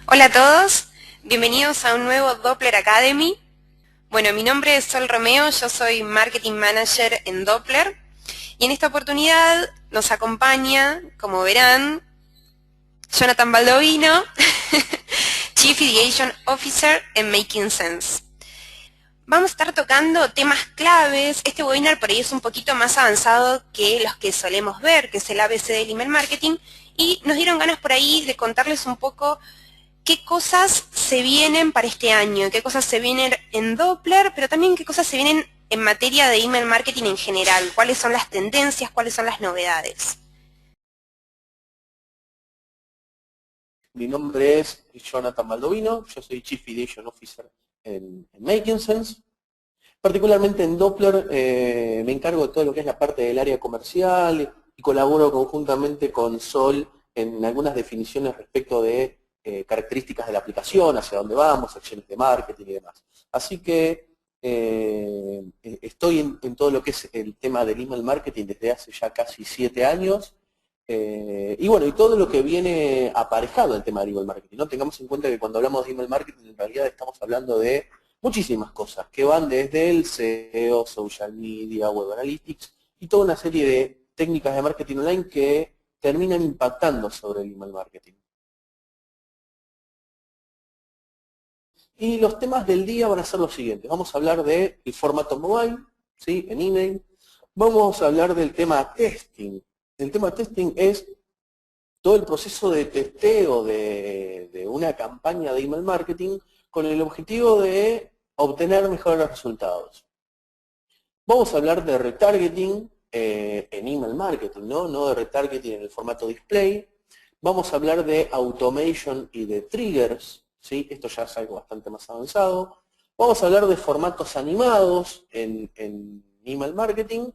Hola a todos, bienvenidos a un nuevo Doppler Academy. Bueno, mi nombre es Sol Romeo, yo soy Marketing Manager en Doppler y en esta oportunidad nos acompaña, como verán, Jonathan Baldovino, Chief Ideation Officer en Making Sense. Vamos a estar tocando temas claves. Este webinar por ahí es un poquito más avanzado que los que solemos ver, que es el ABC del email marketing, y nos dieron ganas por ahí de contarles un poco qué cosas se vienen para este año, qué cosas se vienen en Doppler, pero también qué cosas se vienen en materia de email marketing en general, cuáles son las tendencias, cuáles son las novedades. Mi nombre es Jonathan Baldovino, yo soy Chief Ideation Officer en Making Sense. Particularmente en Doppler me encargo de todo lo que es la parte del área comercial y colaboro conjuntamente con Sol en algunas definiciones respecto de características de la aplicación, hacia dónde vamos, acciones de marketing y demás. Así que estoy en todo lo que es el tema del email marketing desde hace ya casi 7 años. Y bueno, y todo lo que viene aparejado al tema del email marketing, ¿no? Tengamos en cuenta que cuando hablamos de email marketing en realidad estamos hablando de muchísimas cosas que van desde el SEO, social media, web analytics y toda una serie de técnicas de marketing online que terminan impactando sobre el email marketing. Y los temas del día van a ser los siguientes. Vamos a hablar del formato mobile, ¿sí? En email. Vamos a hablar del tema testing. El tema testing es todo el proceso de testeo de una campaña de email marketing con el objetivo de obtener mejores resultados. Vamos a hablar de retargeting en email marketing, no de retargeting en el formato display. Vamos a hablar de automation y de triggers, ¿sí? Esto ya es algo bastante más avanzado. Vamos a hablar de formatos animados en email marketing.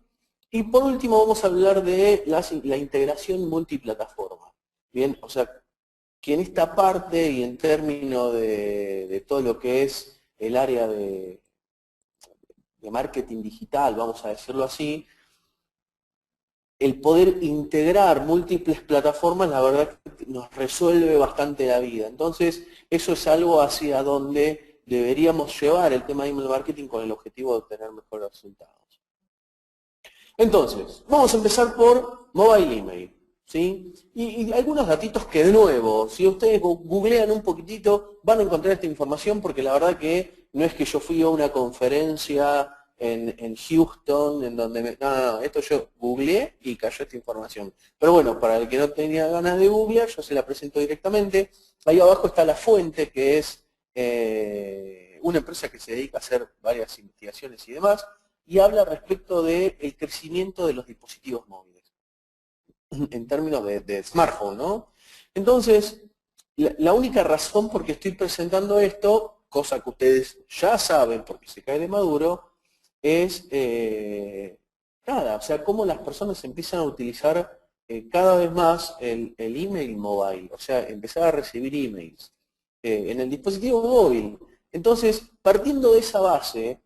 Y por último vamos a hablar de la integración multiplataforma. Bien, o sea, que en esta parte y en términos de todo lo que es el área de marketing digital, vamos a decirlo así, el poder integrar múltiples plataformas, la verdad que nos resuelve bastante la vida. Entonces, eso es algo hacia donde deberíamos llevar el tema de email marketing con el objetivo de obtener mejores resultados. Entonces, vamos a empezar por mobile email, ¿sí? Y algunos datitos que de nuevo, si ustedes googlean un poquitito, van a encontrar esta información porque la verdad que no es que yo fui a una conferencia en Houston, en donde no, esto yo googleé y cayó esta información. Pero bueno, para el que no tenía ganas de googlear, yo se la presento directamente. Ahí abajo está la fuente, que es una empresa que se dedica a hacer varias investigaciones y demás, y habla respecto del crecimiento de los dispositivos móviles, en términos de smartphone, ¿no? Entonces, la única razón por qué estoy presentando esto, cosa que ustedes ya saben porque se cae de maduro, es nada, o sea, cómo las personas empiezan a utilizar cada vez más el email mobile, o sea, empezar a recibir emails en el dispositivo móvil. Entonces, partiendo de esa base,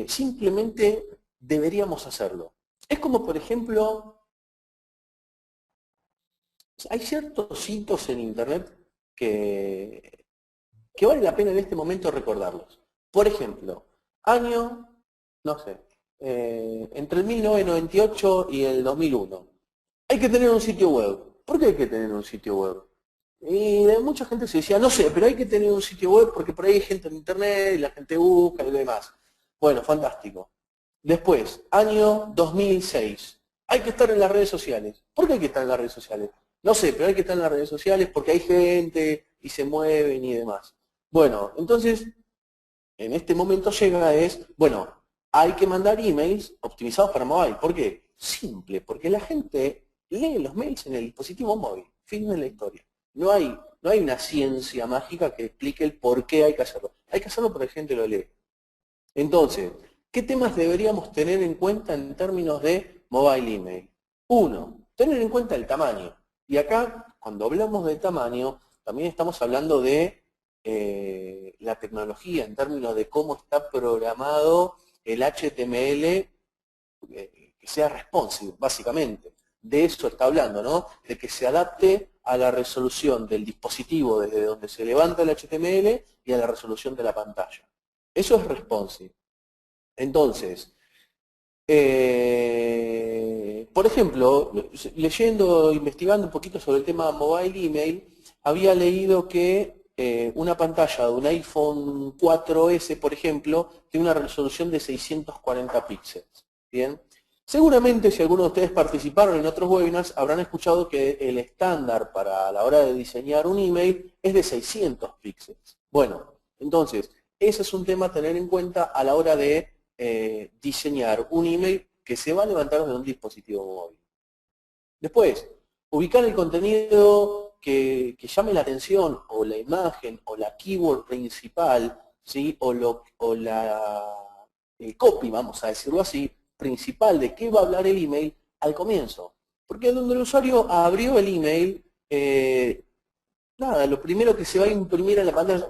simplemente deberíamos hacerlo. Es como, por ejemplo, hay ciertos hitos en Internet que vale la pena en este momento recordarlos. Por ejemplo, año, no sé, entre el 1998 y el 2001. Hay que tener un sitio web. ¿Por qué hay que tener un sitio web? Y mucha gente se decía, no sé, pero hay que tener un sitio web porque por ahí hay gente en internet y la gente busca y demás. Bueno, fantástico. Después, año 2006. Hay que estar en las redes sociales. ¿Por qué hay que estar en las redes sociales? No sé, pero hay que estar en las redes sociales porque hay gente y se mueven y demás. Bueno, entonces, en este momento llega bueno, hay que mandar emails optimizados para mobile. ¿Por qué? Simple, porque la gente lee los mails en el dispositivo móvil. Fin de la historia. No hay una ciencia mágica que explique el por qué hay que hacerlo. Hay que hacerlo porque la gente lo lee. Entonces, ¿qué temas deberíamos tener en cuenta en términos de mobile email? Uno, tener en cuenta el tamaño. Y acá, cuando hablamos de tamaño, también estamos hablando de la tecnología, en términos de cómo está programado el HTML que sea responsive, básicamente. de eso está hablando, ¿no? De que se adapte a la resolución del dispositivo desde donde se levanta el HTML y a la resolución de la pantalla. Eso es responsive. Entonces, por ejemplo, leyendo, investigando un poquito sobre el tema mobile email, había leído que una pantalla de un iPhone 4S, por ejemplo, tiene una resolución de 640 píxeles. ¿Bien? Seguramente, si algunos de ustedes participaron en otros webinars, habrán escuchado que el estándar para la hora de diseñar un email es de 600 píxeles. Bueno, entonces, ese es un tema a tener en cuenta a la hora de diseñar un email que se va a levantar de un dispositivo móvil. Después, ubicar el contenido que llame la atención, o la imagen, o la keyword principal, ¿sí? El copy, vamos a decirlo así, principal de qué va a hablar el email al comienzo. Porque donde el usuario abrió el email, nada, lo primero que se va a imprimir en la pantalla,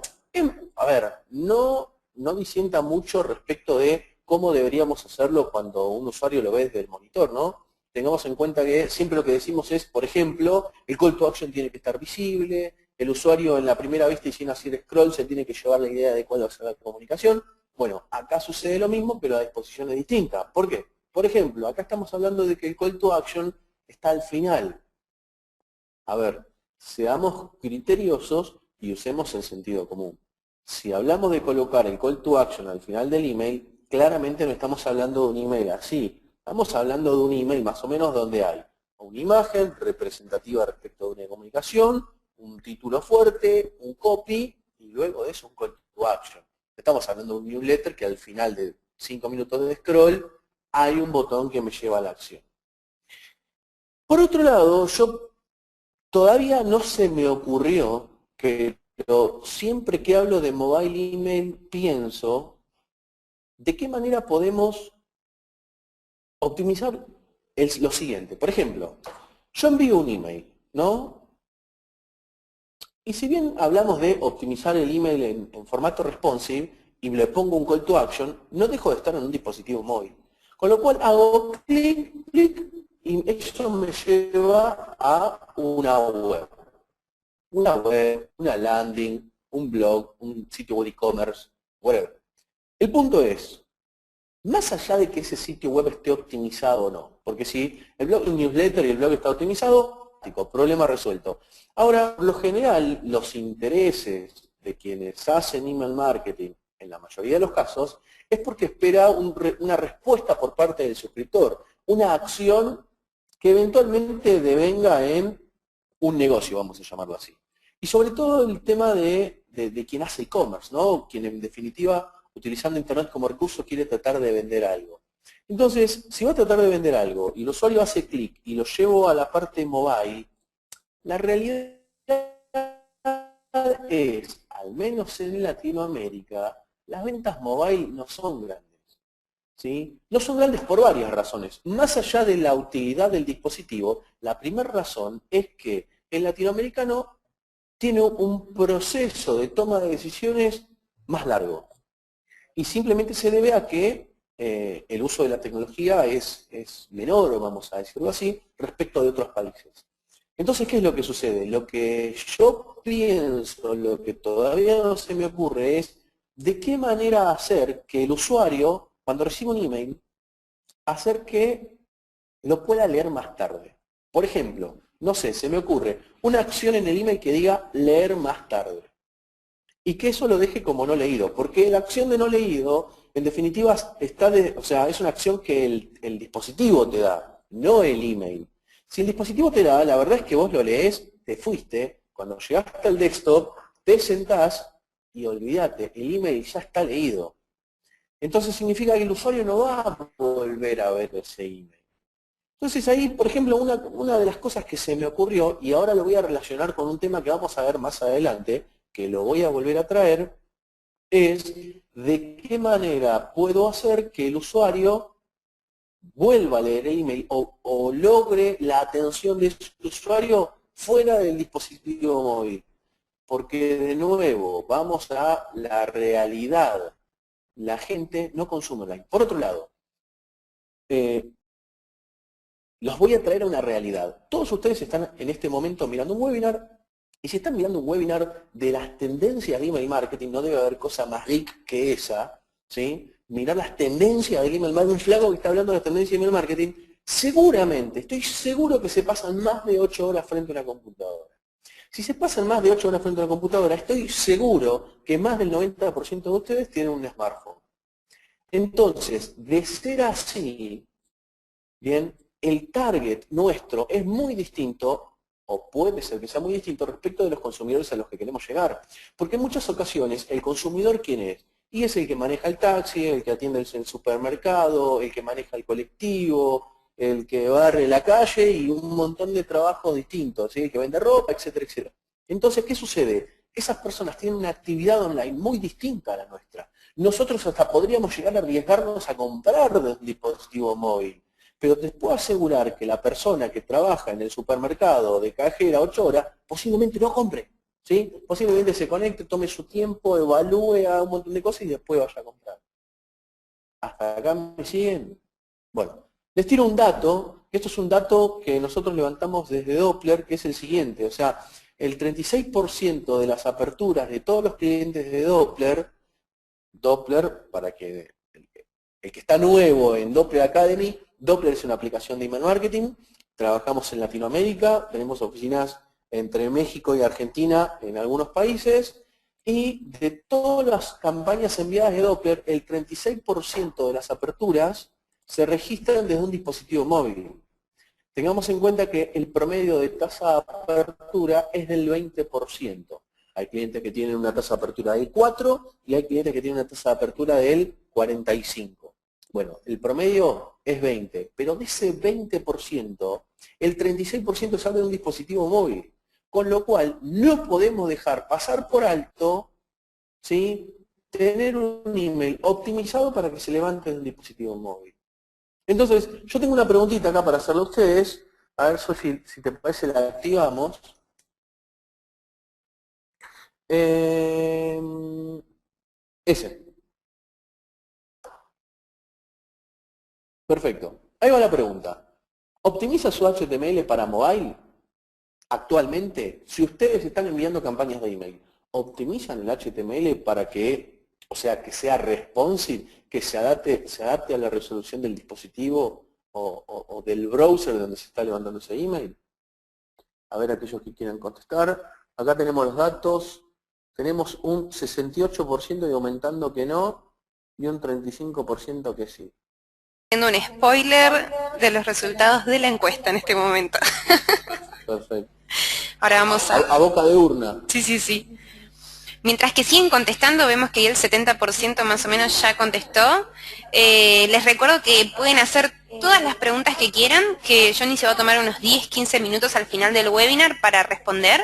a ver, no disienta mucho respecto de cómo deberíamos hacerlo cuando un usuario lo ve desde el monitor, ¿no? Tengamos en cuenta que siempre lo que decimos es, por ejemplo, el call to action tiene que estar visible, el usuario en la primera vista y sin hacer scroll se tiene que llevar la idea de cuál va a ser la comunicación. Bueno, acá sucede lo mismo, pero la disposición es distinta. ¿Por qué? Por ejemplo, acá estamos hablando de que el call to action está al final. A ver, seamos criteriosos y usemos el sentido común. Si hablamos de colocar el call to action al final del email, claramente no estamos hablando de un email así. Estamos hablando de un email más o menos donde hay una imagen representativa respecto de una comunicación, un título fuerte, un copy y luego de eso un call to action. Estamos hablando de un newsletter que al final de 5 minutos de scroll hay un botón que me lleva a la acción. Por otro lado, yo todavía no se me ocurrió que siempre que hablo de mobile email pienso de qué manera podemos optimizar lo siguiente. Por ejemplo, yo envío un email, ¿no? Y si bien hablamos de optimizar el email en formato responsive y le pongo un call to action, no dejo de estar en un dispositivo móvil. Con lo cual hago clic, clic, y eso me lleva a una web. Una landing, un blog, un sitio web e-commerce, whatever. El punto es, más allá de que ese sitio web esté optimizado o no, porque si el blog, el newsletter y el blog está optimizado, problema resuelto. Ahora, por lo general, los intereses de quienes hacen email marketing, en la mayoría de los casos, es porque espera una respuesta por parte del suscriptor, una acción que eventualmente devenga en un negocio, vamos a llamarlo así. Y sobre todo el tema de quien hace e-commerce, ¿no? Quien en definitiva, utilizando Internet como recurso, quiere tratar de vender algo. Entonces, si va a tratar de vender algo y el usuario hace clic y lo llevo a la parte mobile, la realidad es, al menos en Latinoamérica, las ventas mobile no son grandes. ¿Sí? No son grandes por varias razones. Más allá de la utilidad del dispositivo, la primera razón es que el latinoamericano tiene un proceso de toma de decisiones más largo. Y simplemente se debe a que el uso de la tecnología es menor, vamos a decirlo así, respecto de otros países. Entonces, ¿qué es lo que sucede? Lo que yo pienso, lo que todavía no se me ocurre es de qué manera hacer que el usuario, cuando reciba un email, hacer que lo pueda leer más tarde. Por ejemplo, no sé, se me ocurre una acción en el email que diga leer más tarde. Y que eso lo deje como no leído, porque la acción de no leído, en definitiva, es una acción que el dispositivo te da, no el email. Si el dispositivo te da, la verdad es que vos lo lees, te fuiste, cuando llegaste al desktop, te sentás y olvídate, el email ya está leído. Entonces significa que el usuario no va a volver a ver ese email. Entonces ahí, por ejemplo, una de las cosas que se me ocurrió, y ahora lo voy a relacionar con un tema que vamos a ver más adelante, que lo voy a volver a traer, es de qué manera puedo hacer que el usuario vuelva a leer el email o logre la atención de su usuario fuera del dispositivo móvil. Porque de nuevo, vamos a la realidad. La gente no consume online. Por otro lado, los voy a traer a una realidad. Todos ustedes están en este momento mirando un webinar, y si están mirando un webinar de las tendencias de email marketing, no debe haber cosa más geek que esa, ¿sí? Mirar las tendencias de email marketing, un flaco que está hablando de las tendencias de email marketing, seguramente, estoy seguro que se pasan más de 8 horas frente a una computadora. Si se pasan más de 8 horas frente a una computadora, estoy seguro que más del 90% de ustedes tienen un smartphone. Entonces, de ser así, bien, el target nuestro es muy distinto, o puede ser que sea muy distinto respecto de los consumidores a los que queremos llegar. Porque en muchas ocasiones, ¿el consumidor quién es? Y es el que maneja el taxi, el que atiende el supermercado, el que maneja el colectivo, el que barre la calle y un montón de trabajos distintos, ¿sí? El que vende ropa, etcétera, etcétera. Entonces, ¿qué sucede? Esas personas tienen una actividad online muy distinta a la nuestra. Nosotros hasta podríamos llegar a arriesgarnos a comprar un dispositivo móvil. Pero te puedo asegurar que la persona que trabaja en el supermercado de cajera 8 horas posiblemente no compre, ¿sí? Posiblemente se conecte, tome su tiempo, evalúe, haga un montón de cosas y después vaya a comprar. ¿Hasta acá me siguen? Bueno, les tiro un dato, esto es un dato que nosotros levantamos desde Doppler, que es el siguiente, o sea, el 36% de las aperturas de todos los clientes de Doppler, para que el que está nuevo en Doppler Academy, Doppler es una aplicación de email marketing, trabajamos en Latinoamérica, tenemos oficinas entre México y Argentina en algunos países, y de todas las campañas enviadas de Doppler, el 36% de las aperturas se registran desde un dispositivo móvil. Tengamos en cuenta que el promedio de tasa de apertura es del 20%. Hay clientes que tienen una tasa de apertura del 4 y hay clientes que tienen una tasa de apertura del 45. Bueno, el promedio es 20, pero de ese 20%, el 36% sale de un dispositivo móvil. Con lo cual, no podemos dejar pasar por alto, ¿sí?, tener un email optimizado para que se levante de un dispositivo móvil. Entonces, yo tengo una preguntita acá para hacerle a ustedes. A ver, Sofi, si te parece la activamos. Ese. Perfecto. Ahí va la pregunta. ¿Optimiza su HTML para mobile? Actualmente, si ustedes están enviando campañas de email, ¿optimizan el HTML para que, o sea, que sea responsive, que se adapte a la resolución del dispositivo o del browser donde se está levantando ese email? A ver, aquellos que quieran contestar. Acá tenemos los datos. Tenemos un 68% y aumentando que no, y un 35% que sí. Haciendo un spoiler de los resultados de la encuesta en este momento. Perfecto. Ahora vamos A boca de urna. Sí, sí, sí. Mientras que siguen contestando, vemos que ya el 70% más o menos ya contestó. Les recuerdo que pueden hacer todas las preguntas que quieran, que Johnny se va a tomar unos 10-15 minutos al final del webinar para responder,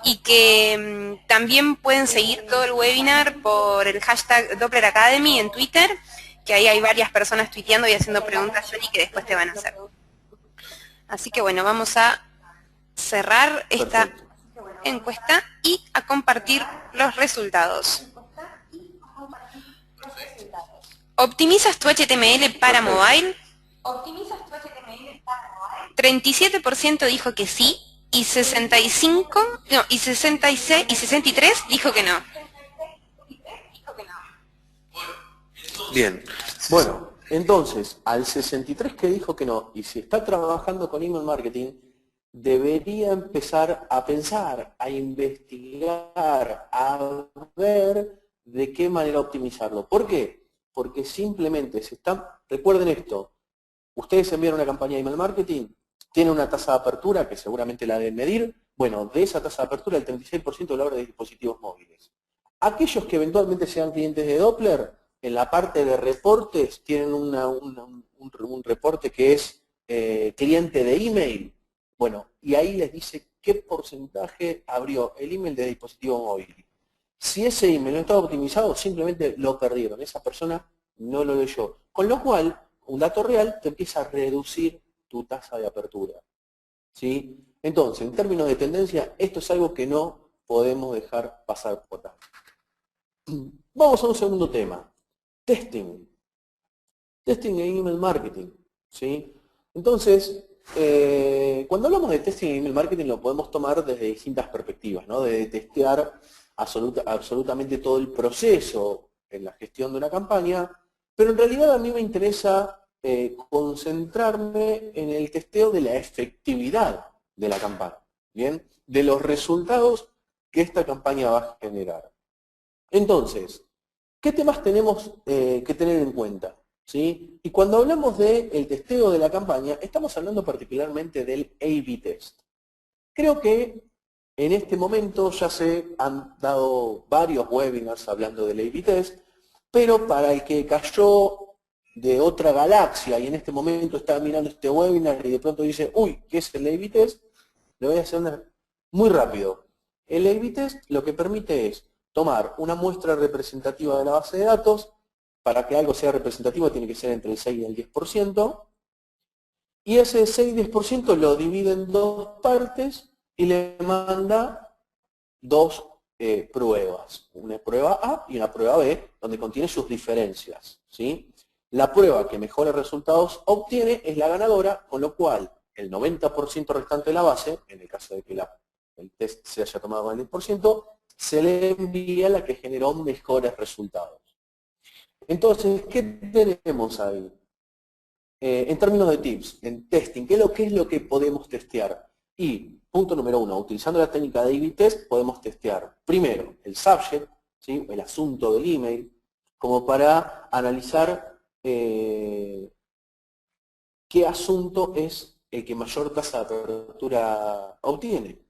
y que también pueden seguir todo el webinar por el hashtag Doppler Academy en Twitter, que ahí hay varias personas tuiteando y haciendo preguntas, Johnny, que después te van a hacer. Así que bueno, vamos a cerrar esta encuesta y a compartir los resultados. ¿Optimizas tu HTML para mobile? 37% dijo que sí, y 63 dijo que no. Bien. Bueno, entonces, al 63 que dijo que no, y si está trabajando con email marketing, debería empezar a pensar, a investigar, a ver de qué manera optimizarlo. ¿Por qué? Porque simplemente se están, recuerden esto, ustedes envían una campaña de email marketing, tiene una tasa de apertura que seguramente la deben medir, bueno, de esa tasa de apertura el 36% lo abre de dispositivos móviles. Aquellos que eventualmente sean clientes de Doppler, en la parte de reportes tienen un reporte que es cliente de email. Bueno, y ahí les dice qué porcentaje abrió el email de dispositivo móvil. Si ese email no estaba optimizado, simplemente lo perdieron. Esa persona no lo leyó. Con lo cual, un dato real te empieza a reducir tu tasa de apertura. ¿Sí? Entonces, en términos de tendencia, esto es algo que no podemos dejar pasar por alto. Vamos a un segundo tema. Testing. Testing en email marketing. ¿Sí? Entonces, cuando hablamos de testing en email marketing lo podemos tomar desde distintas perspectivas, ¿no? De testear absolutamente todo el proceso en la gestión de una campaña, pero en realidad a mí me interesa concentrarme en el testeo de la efectividad de la campaña, ¿bien? De los resultados que esta campaña va a generar. Entonces, ¿qué temas tenemos que tener en cuenta? ¿Sí? Y cuando hablamos del testeo de la campaña, estamos hablando particularmente del A/B test. Creo que en este momento ya se han dado varios webinars hablando del A/B test, pero para el que cayó de otra galaxia y en este momento está mirando este webinar y de pronto dice, uy, ¿qué es el A/B test? Le voy a hacer muy rápido. El A/B test lo que permite es tomar una muestra representativa de la base de datos. Para que algo sea representativo tiene que ser entre el 6 y el 10%, y ese 6-10% lo divide en dos partes y le manda dos pruebas, una prueba A y una prueba B, donde contiene sus diferencias, ¿sí? La prueba que mejores resultados obtiene es la ganadora, con lo cual el 90% restante de la base, en el caso de que el test se haya tomado con el 10%, se le envía la que generó mejores resultados. Entonces, ¿qué tenemos ahí? En términos de tips, en testing, ¿qué es lo que podemos testear? Y, punto número 1, utilizando la técnica de A/B test, podemos testear primero el subject, ¿sí? El asunto del email, como para analizar qué asunto es el que mayor tasa de apertura obtiene.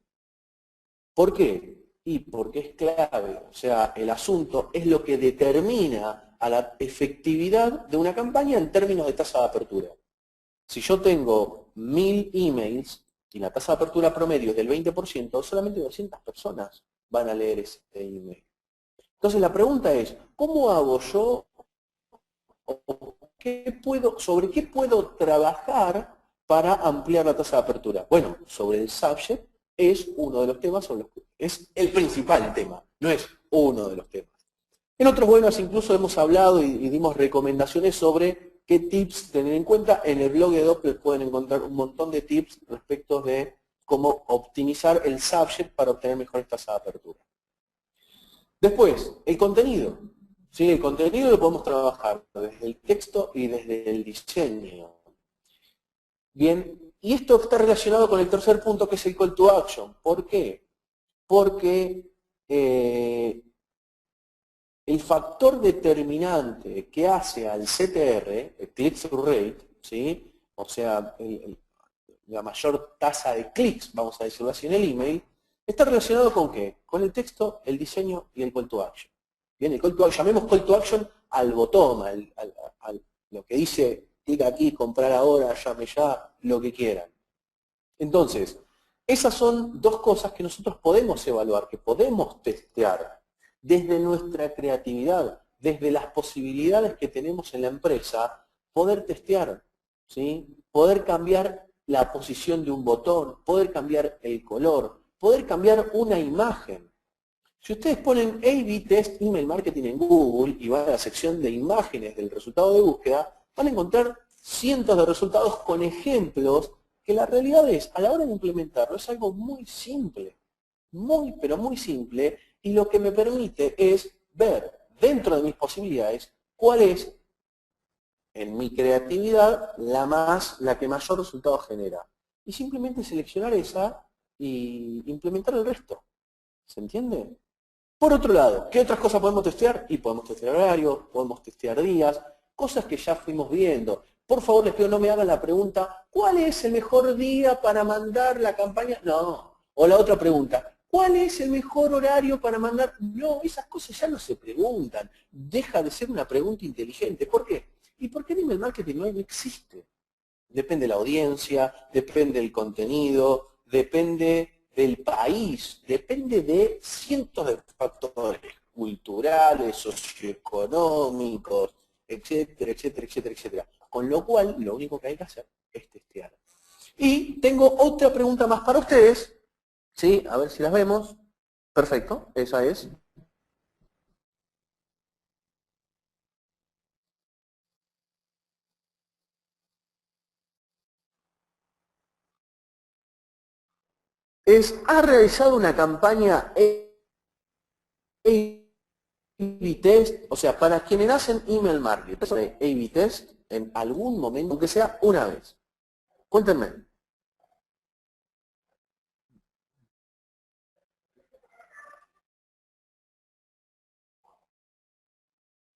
¿Por qué? Y porque es clave, o sea, el asunto es lo que determina a la efectividad de una campaña en términos de tasa de apertura. Si yo tengo 1000 emails y la tasa de apertura promedio es del 20%, solamente 200 personas van a leer ese email. Entonces la pregunta es, ¿cómo hago yo? ¿Sobre qué puedo trabajar para ampliar la tasa de apertura? Bueno, sobre el subject es uno de los temas, es el principal tema, no es uno de los temas. En otros webinars incluso hemos hablado y dimos recomendaciones sobre qué tips tener en cuenta. En el blog de Doppler pueden encontrar un montón de tips respecto de cómo optimizar el subject para obtener mejores tasas de apertura. Después, el contenido. ¿Sí? El contenido lo podemos trabajar desde el texto y desde el diseño. Bien, y esto está relacionado con el tercer punto, que es el call to action. ¿Por qué? Porque el factor determinante que hace al CTR, el click-through rate, ¿sí? O sea, la mayor tasa de clics, vamos a decirlo así, en el email, está relacionado con ¿qué? Con el texto, el diseño y el call to action. Bien, el call to action, llamemos call to action al botón, lo que dice, clic aquí, comprar ahora, llame ya, lo que quieran. Entonces, esas son dos cosas que nosotros podemos evaluar, que podemos testear desde nuestra creatividad, desde las posibilidades que tenemos en la empresa, poder testear, ¿sí? Poder cambiar la posición de un botón, poder cambiar el color, poder cambiar una imagen. Si ustedes ponen A/B Test Email Marketing en Google y van a la sección de imágenes del resultado de búsqueda, van a encontrar cientos de resultados con ejemplos que la realidad es, a la hora de implementarlo, es algo muy simple, pero muy simple, y lo que me permite es ver dentro de mis posibilidades cuál es, en mi creatividad, la que mayor resultado genera. Y simplemente seleccionar esa y implementar el resto. ¿Se entiende? Por otro lado, ¿qué otras cosas podemos testear? Y podemos testear horarios, podemos testear días, cosas que ya fuimos viendo. Por favor, les pido no me hagan la pregunta, ¿cuál es el mejor día para mandar la campaña? No. O la otra pregunta, ¿cuál es el mejor horario para mandar? No, esas cosas ya no se preguntan. Deja de ser una pregunta inteligente. ¿Por qué? Y porque en email marketing no existe. Depende de la audiencia, depende del contenido, depende del país, depende de cientos de factores culturales, socioeconómicos, etcétera, etcétera, etcétera, etcétera. Con lo cual, lo único que hay que hacer es testear. Y tengo otra pregunta más para ustedes, ¿sí? A ver si las vemos. Perfecto, esa es. es, ¿ha realizado una campaña A/B test? O sea, para quienes hacen email marketing, de A/B test en algún momento, aunque sea una vez. Cuéntenme.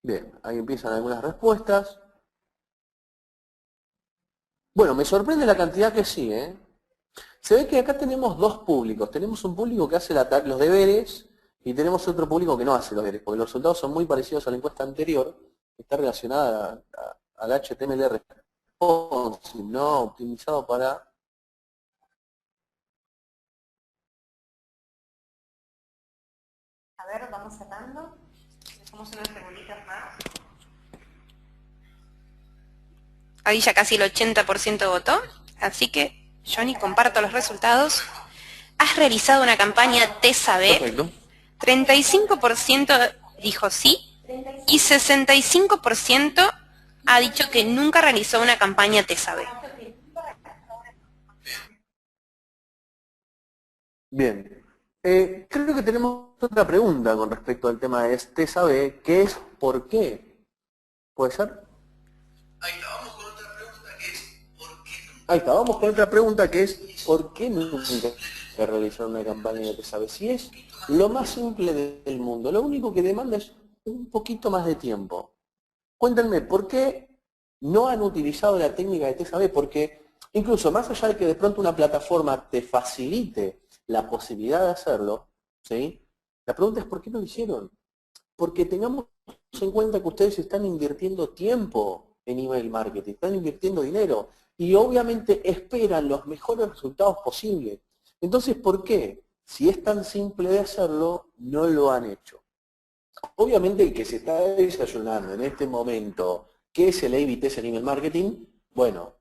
Bien, ahí empiezan algunas respuestas. Bueno, me sorprende la cantidad que sí, ¿eh? Se ve que acá tenemos dos públicos. Tenemos un público que hace los deberes y tenemos otro público que no hace los deberes, porque los resultados son muy parecidos a la encuesta anterior, que está relacionada al HTML responsive, no optimizado para... A ver, vamos cerrando. Dejamos unas preguntitas más. Ahí ya casi el 80% votó, así que Johnny, comparto los resultados. Has realizado una campaña TESA-B. Perfecto. 35% dijo sí y 65% ha dicho que nunca realizó una campaña TESA-B. Bien. Creo que tenemos otra pregunta con respecto al tema de TESA-B, que es ¿por qué? ¿Puede ser? Ahí está, vamos con otra pregunta que es ¿por qué nunca? Ahí está, vamos con otra pregunta que es ¿por qué nunca realizar una campaña de TESA-B? Si es lo más simple del mundo, lo único que demanda es un poquito más de tiempo. Cuéntenme, ¿por qué no han utilizado la técnica de TESA-B? Porque incluso más allá de que de pronto una plataforma te facilite la posibilidad de hacerlo, ¿sí? La pregunta es ¿por qué no lo hicieron? Porque tengamos en cuenta que ustedes están invirtiendo tiempo en email marketing, están invirtiendo dinero y obviamente esperan los mejores resultados posibles. Entonces, ¿por qué? Si es tan simple de hacerlo, no lo han hecho. Obviamente el que se está desayunando en este momento, ¿qué es el A/B test en email marketing? Bueno,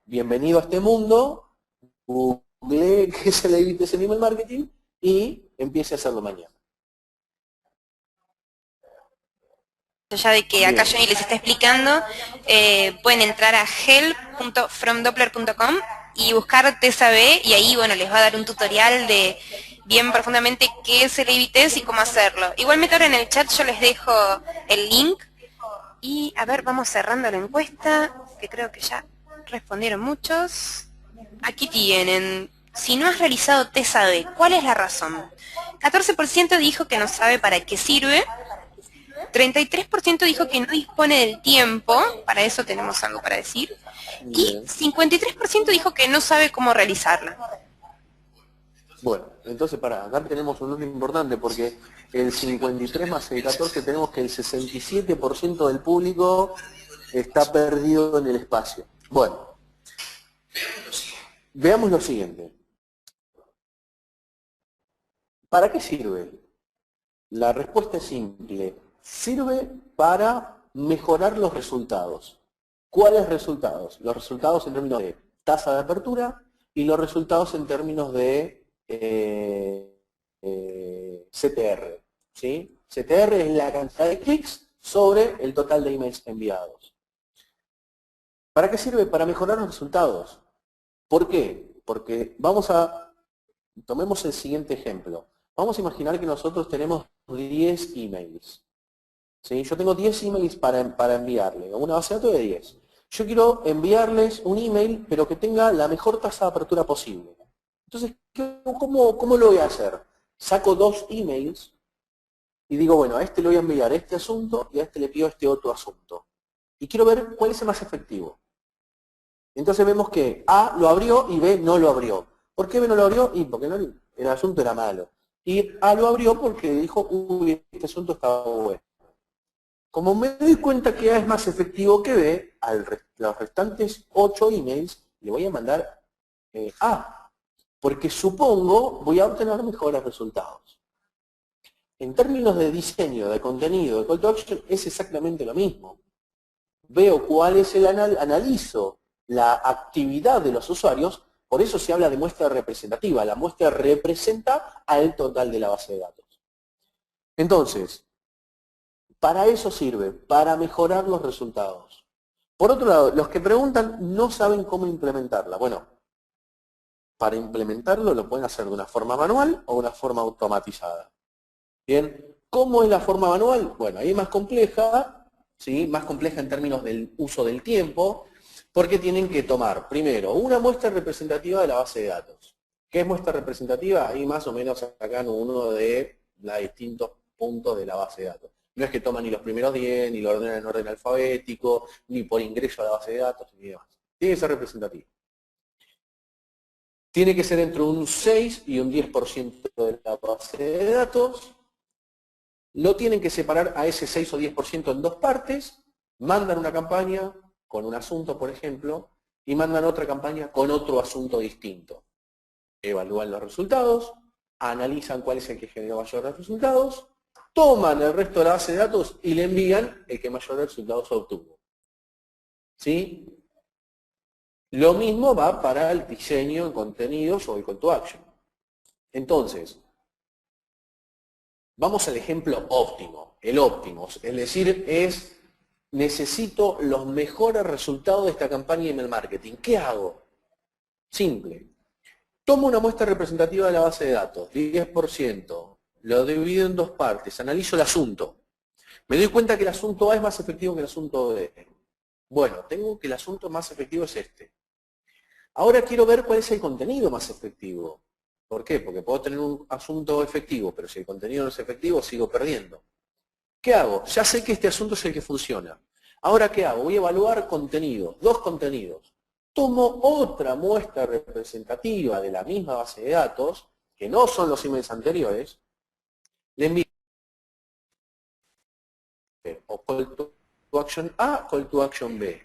bienvenido a este mundo, googleé qué es el A/B test en email marketing y empiece a hacerlo mañana. Ya de que acá Johnny les está explicando, pueden entrar a help.fromdoppler.com y buscar TESA-B y ahí, bueno, les va a dar un tutorial de bien profundamente qué es el A/B test y cómo hacerlo. Igualmente ahora en el chat yo les dejo el link y a ver, vamos cerrando la encuesta, que creo que ya respondieron muchos. Aquí tienen, si no has realizado TESA-B, ¿cuál es la razón? 14% dijo que no sabe para qué sirve. 33% dijo que no dispone del tiempo, para eso tenemos algo para decir, y 53% dijo que no sabe cómo realizarla. Bueno, entonces acá tenemos un número importante porque el 53 más el 14 tenemos que el 67% del público está perdido en el espacio. Bueno, veamos lo siguiente. ¿Para qué sirve? La respuesta es simple. Sirve para mejorar los resultados. ¿Cuáles resultados? Los resultados en términos de tasa de apertura y los resultados en términos de CTR. ¿Sí? CTR es la cantidad de clics sobre el total de emails enviados. ¿Para qué sirve? Para mejorar los resultados. ¿Por qué? Porque tomemos el siguiente ejemplo. Vamos a imaginar que nosotros tenemos 10 emails. ¿Sí? Yo tengo 10 emails para enviarle, una base de datos de 10. Yo quiero enviarles un email, pero que tenga la mejor tasa de apertura posible. Entonces, ¿cómo lo voy a hacer? Saco 2 emails y digo, bueno, a este le voy a enviar este asunto y a este le pido este otro asunto. Y quiero ver cuál es el más efectivo. Entonces vemos que A lo abrió y B no lo abrió. ¿Por qué B no lo abrió? Y porque el asunto era malo. Y A lo abrió porque dijo, uy, este asunto estaba bueno. Como me doy cuenta que A es más efectivo que B, a los restantes 8 emails le voy a mandar A, porque supongo voy a obtener mejores resultados. En términos de diseño, de contenido, de call to action, es exactamente lo mismo. Veo cuál es analizo la actividad de los usuarios, por eso se habla de muestra representativa. La muestra representa al total de la base de datos. Entonces, para eso sirve, para mejorar los resultados. Por otro lado, los que preguntan no saben cómo implementarla. Bueno, para implementarlo lo pueden hacer de una forma manual o de una forma automatizada. Bien, ¿cómo es la forma manual? Bueno, ahí es más compleja, ¿sí? Más compleja en términos del uso del tiempo, porque tienen que tomar, primero, una muestra representativa de la base de datos. ¿Qué es muestra representativa? Ahí más o menos sacan uno de los distintos puntos de la base de datos. No es que toman ni los primeros 10, ni lo ordenan en orden alfabético, ni por ingreso a la base de datos, ni demás. Tiene que ser representativo. Tiene que ser entre un 6 y un 10% de la base de datos. Lo tienen que separar a ese 6 o 10% en dos partes. Mandan una campaña con un asunto, por ejemplo, y mandan otra campaña con otro asunto distinto. Evalúan los resultados, analizan cuál es el que generó mayores resultados, toman el resto de la base de datos y le envían el que mayores resultados obtuvo. ¿Sí? Lo mismo va para el diseño de contenidos o el call to action. Entonces, vamos al ejemplo óptimo. El óptimo, es decir, necesito los mejores resultados de esta campaña de email marketing. ¿Qué hago? Simple. Tomo una muestra representativa de la base de datos, 10%, lo divido en dos partes, analizo el asunto. Me doy cuenta que el asunto A es más efectivo que el asunto B. Bueno, tengo que el asunto más efectivo es este. Ahora quiero ver cuál es el contenido más efectivo. ¿Por qué? Porque puedo tener un asunto efectivo, pero si el contenido no es efectivo, sigo perdiendo. ¿Qué hago? Ya sé que este asunto es el que funciona. Ahora, ¿qué hago? Voy a evaluar contenidos, dos contenidos. Tomo otra muestra representativa de la misma base de datos, que no son los emails anteriores, le envío o call to action A, call to action B.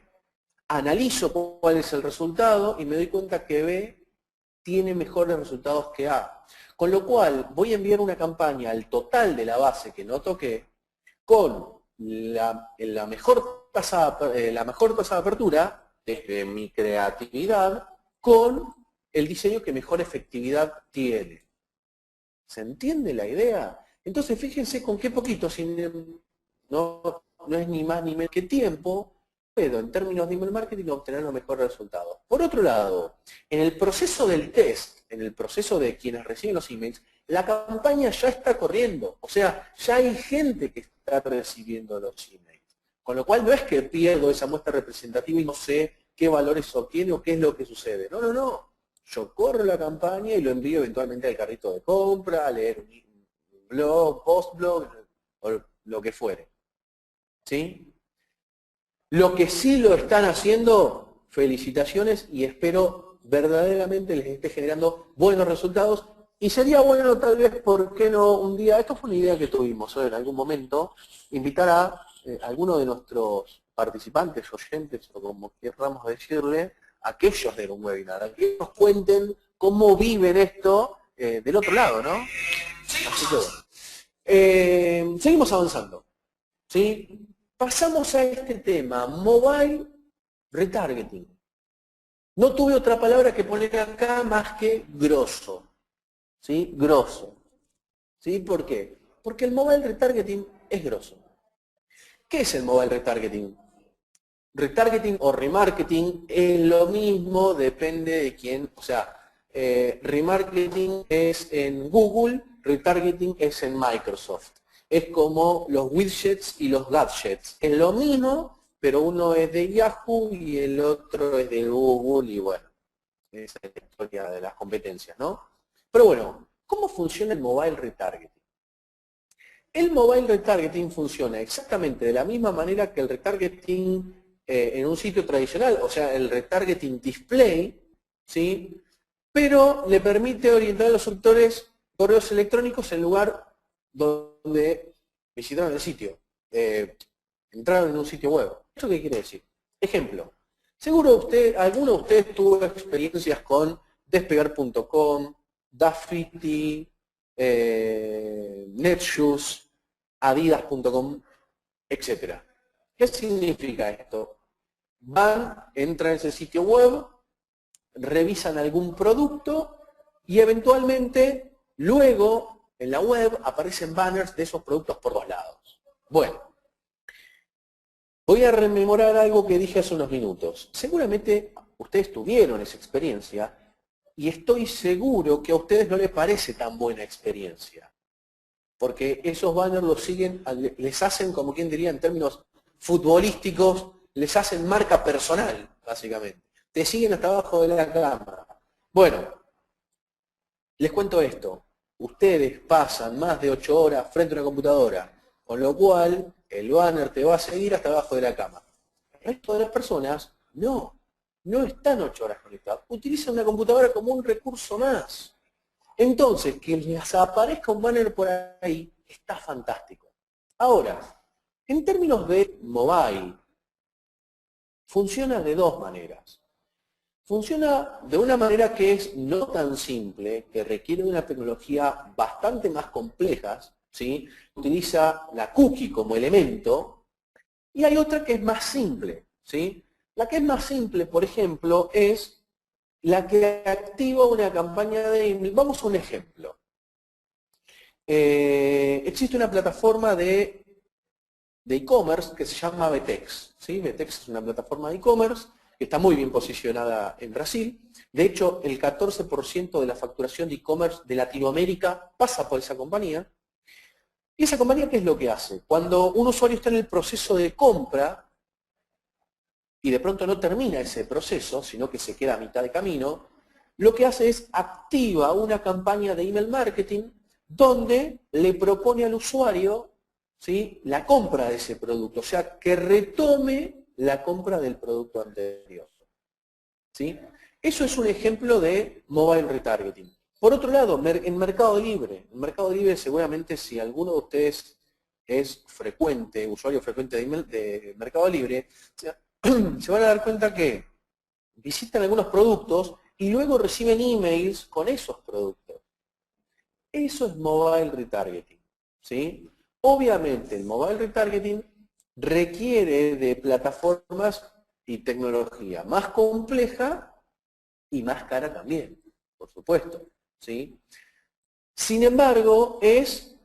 Analizo cuál es el resultado y me doy cuenta que B tiene mejores resultados que A. Con lo cual voy a enviar una campaña al total de la base que no toqué con la mejor tasa de apertura desde mi creatividad con el diseño que mejor efectividad tiene. ¿Se entiende la idea? Entonces fíjense con qué poquito, no es ni más ni menos que tiempo, puedo en términos de email marketing obtener los mejores resultados. Por otro lado, en el proceso del test, en el proceso de quienes reciben los emails, la campaña ya está corriendo. O sea, ya hay gente que está recibiendo los emails. Con lo cual no es que pierdo esa muestra representativa y no sé qué valores obtiene o qué es lo que sucede. No, no, no. Yo corro la campaña y lo envío eventualmente al carrito de compra, a leer un blog, post-blog, o lo que fuere. ¿Sí? Lo que sí lo están haciendo, felicitaciones y espero verdaderamente les esté generando buenos resultados. Y sería bueno tal vez, ¿por qué no un día? Esto fue una idea que tuvimos en algún momento, invitar a alguno de nuestros participantes, oyentes, o como queramos decirle, aquellos de un webinar, a que nos cuenten cómo viven esto del otro lado, ¿no? Así que bueno. Seguimos avanzando, ¿sí? Pasamos a este tema, mobile retargeting. No tuve otra palabra que poner acá más que grosso, ¿sí? Grosso. ¿Sí? ¿Por qué? Porque el mobile retargeting es grosso. ¿Qué es el mobile retargeting? Retargeting o remarketing es lo mismo, depende de quién, o sea, remarketing es en Google, retargeting es en Microsoft. Es como los widgets y los gadgets. Es lo mismo, pero uno es de Yahoo y el otro es de Google y bueno, esa es la historia de las competencias, ¿no? Pero bueno, ¿cómo funciona el mobile retargeting? El mobile retargeting funciona exactamente de la misma manera que el retargeting en un sitio tradicional, o sea, el retargeting display, ¿sí? Pero le permite orientar a los suscriptores correos electrónicos en lugar donde visitaron el sitio, entraron en un sitio web. ¿Esto qué quiere decir? Ejemplo, seguro alguno de ustedes tuvo experiencias con despegar.com, Dafiti, Netshoes, adidas.com, etc. ¿Qué significa esto? Entran en ese sitio web, revisan algún producto y eventualmente luego en la web aparecen banners de esos productos por dos lados. Bueno, voy a rememorar algo que dije hace unos minutos. Seguramente ustedes tuvieron esa experiencia y estoy seguro que a ustedes no les parece tan buena experiencia. Porque esos banners los siguen, les hacen, como quien diría en términos futbolísticos, les hacen marca personal, básicamente. Te siguen hasta abajo de la cama. Bueno, les cuento esto. Ustedes pasan más de 8 horas frente a una computadora, con lo cual el banner te va a seguir hasta abajo de la cama. El resto de las personas, no están 8 horas conectadas. Utilizan la computadora como un recurso más. Entonces, que les aparezca un banner por ahí, está fantástico. Ahora, en términos de mobile, funciona de dos maneras. Funciona de una manera que es no tan simple, que requiere de una tecnología bastante más compleja, ¿sí? Utiliza la cookie como elemento, y hay otra que es más simple, ¿sí? La que es más simple, por ejemplo, es la que activa una campaña de email. Vamos a un ejemplo. Existe una plataforma de e-commerce que se llama Vetex, ¿sí? Vetex es una plataforma de e-commerce que está muy bien posicionada en Brasil. De hecho, el 14% de la facturación de e-commerce de Latinoamérica pasa por esa compañía. ¿Y esa compañía qué es lo que hace? Cuando un usuario está en el proceso de compra y de pronto no termina ese proceso, sino que se queda a mitad de camino, lo que hace es activa una campaña de email marketing donde le propone al usuario, ¿sí?, la compra de ese producto, o sea, que retome la compra del producto anterior, ¿sí? Eso es un ejemplo de mobile retargeting. Por otro lado, en Mercado Libre, seguramente si alguno de ustedes es frecuente, usuario frecuente de Mercado Libre, se van a dar cuenta que visitan algunos productos y luego reciben emails con esos productos. Eso es mobile retargeting, ¿sí? Obviamente el mobile retargeting requiere de plataformas y tecnología más compleja y más cara también, por supuesto, ¿sí? Sin embargo, es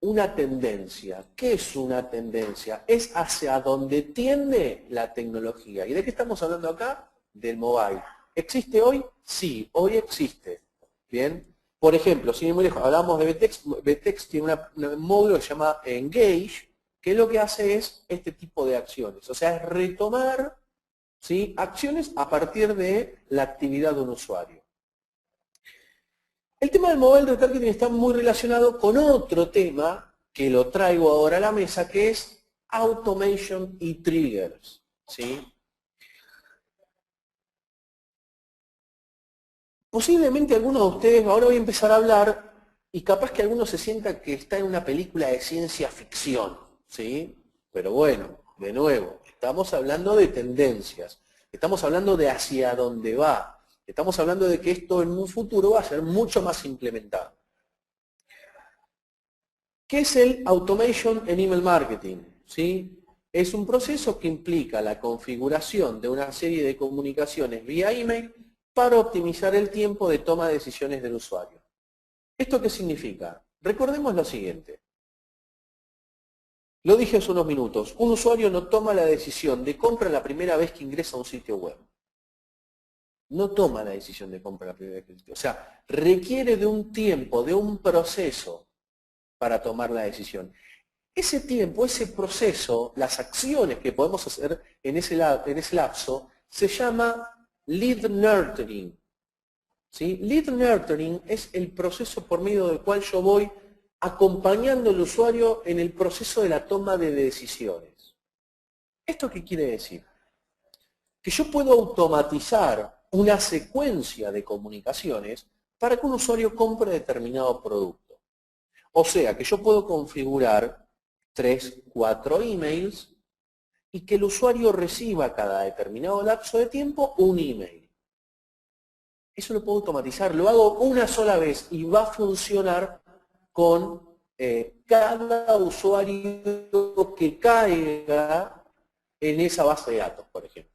una tendencia. ¿Qué es una tendencia? Es hacia donde tiende la tecnología. ¿Y de qué estamos hablando acá? Del mobile. ¿Existe hoy? Sí, hoy existe. Bien. Por ejemplo, si muy lejos, hablamos de Vetex. Vetex tiene un módulo que se llama Engage, que lo que hace es este tipo de acciones. O sea, es retomar, ¿sí?, acciones a partir de la actividad de un usuario. El tema del mobile retargeting está muy relacionado con otro tema que lo traigo ahora a la mesa, que es automation y triggers, ¿sí? Posiblemente algunos de ustedes, ahora voy a empezar a hablar, y capaz que alguno se sienta que está en una película de ciencia ficción, ¿sí? Pero bueno, de nuevo, estamos hablando de tendencias, estamos hablando de hacia dónde va. Estamos hablando de que esto en un futuro va a ser mucho más implementado. ¿Qué es el automation en email marketing? ¿Sí? Es un proceso que implica la configuración de una serie de comunicaciones vía email para optimizar el tiempo de toma de decisiones del usuario. ¿Esto qué significa? Recordemos lo siguiente. Lo dije hace unos minutos. Un usuario no toma la decisión de compra la primera vez que ingresa a un sitio web. No toma la decisión de compra la primera vez. O sea, requiere de un tiempo, de un proceso para tomar la decisión. Ese tiempo, ese proceso, las acciones que podemos hacer en ese lapso, se llama lead nurturing. ¿Sí? Lead nurturing es el proceso por medio del cual yo voy acompañando al usuario en el proceso de la toma de decisiones. ¿Esto qué quiere decir? Que yo puedo automatizar una secuencia de comunicaciones para que un usuario compre determinado producto. O sea, que yo puedo configurar 3, 4 emails y que el usuario reciba cada determinado lapso de tiempo un email. Eso lo puedo automatizar, lo hago una sola vez y va a funcionar con cada usuario que caiga en esa base de datos, por ejemplo.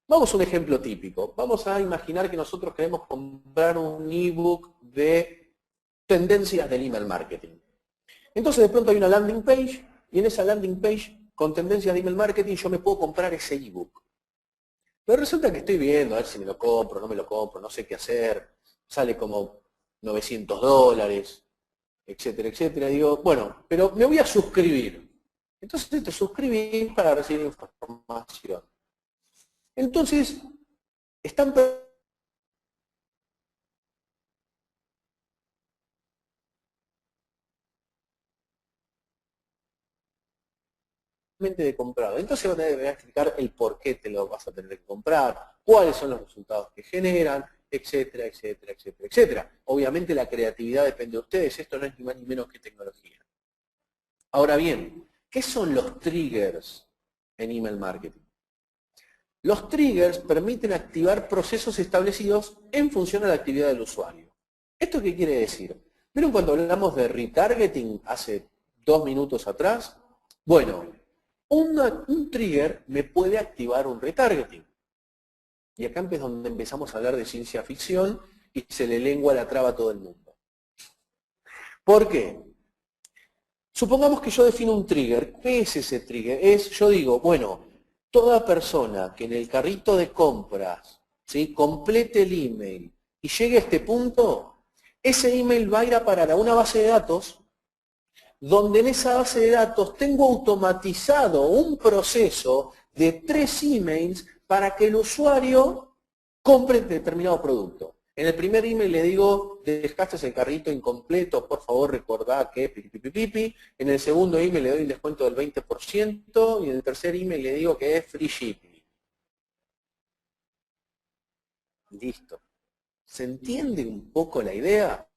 Vamos a un ejemplo típico. Vamos a imaginar que nosotros queremos comprar un ebook de tendencias del email marketing. Entonces de pronto hay una landing page y en esa landing page con tendencias de email marketing yo me puedo comprar ese ebook. Pero resulta que estoy viendo a ver si me lo compro, no me lo compro, no sé qué hacer, sale como $900, etcétera, etcétera. Digo, bueno, pero me voy a suscribir. Entonces te suscribís para recibir información. Entonces, están de comprado. Entonces van a tener que explicar el por qué te lo vas a tener que comprar, cuáles son los resultados que generan, etcétera, etcétera, etcétera, etcétera. Obviamente la creatividad depende de ustedes, esto no es ni más ni menos que tecnología. Ahora bien, ¿qué son los triggers en email marketing? Los triggers permiten activar procesos establecidos en función a la actividad del usuario. ¿Esto qué quiere decir? ¿Vieron cuando hablamos de retargeting hace 2 minutos atrás? Bueno, un trigger me puede activar un retargeting. Y acá es donde empezamos a hablar de ciencia ficción y se le lengua la traba a todo el mundo. ¿Por qué? Supongamos que yo defino un trigger. ¿Qué es ese trigger? Yo digo, bueno, toda persona que en el carrito de compras, ¿sí?, complete el email y llegue a este punto, ese email va a ir a parar a una base de datos donde en esa base de datos tengo automatizado un proceso de 3 emails para que el usuario compre determinado producto. En el primer email le digo, dejaste el carrito incompleto, por favor recordá que pipi. En el segundo email le doy un descuento del 20% y en el tercer email le digo que es free shipping. Listo. ¿Se entiende un poco la idea?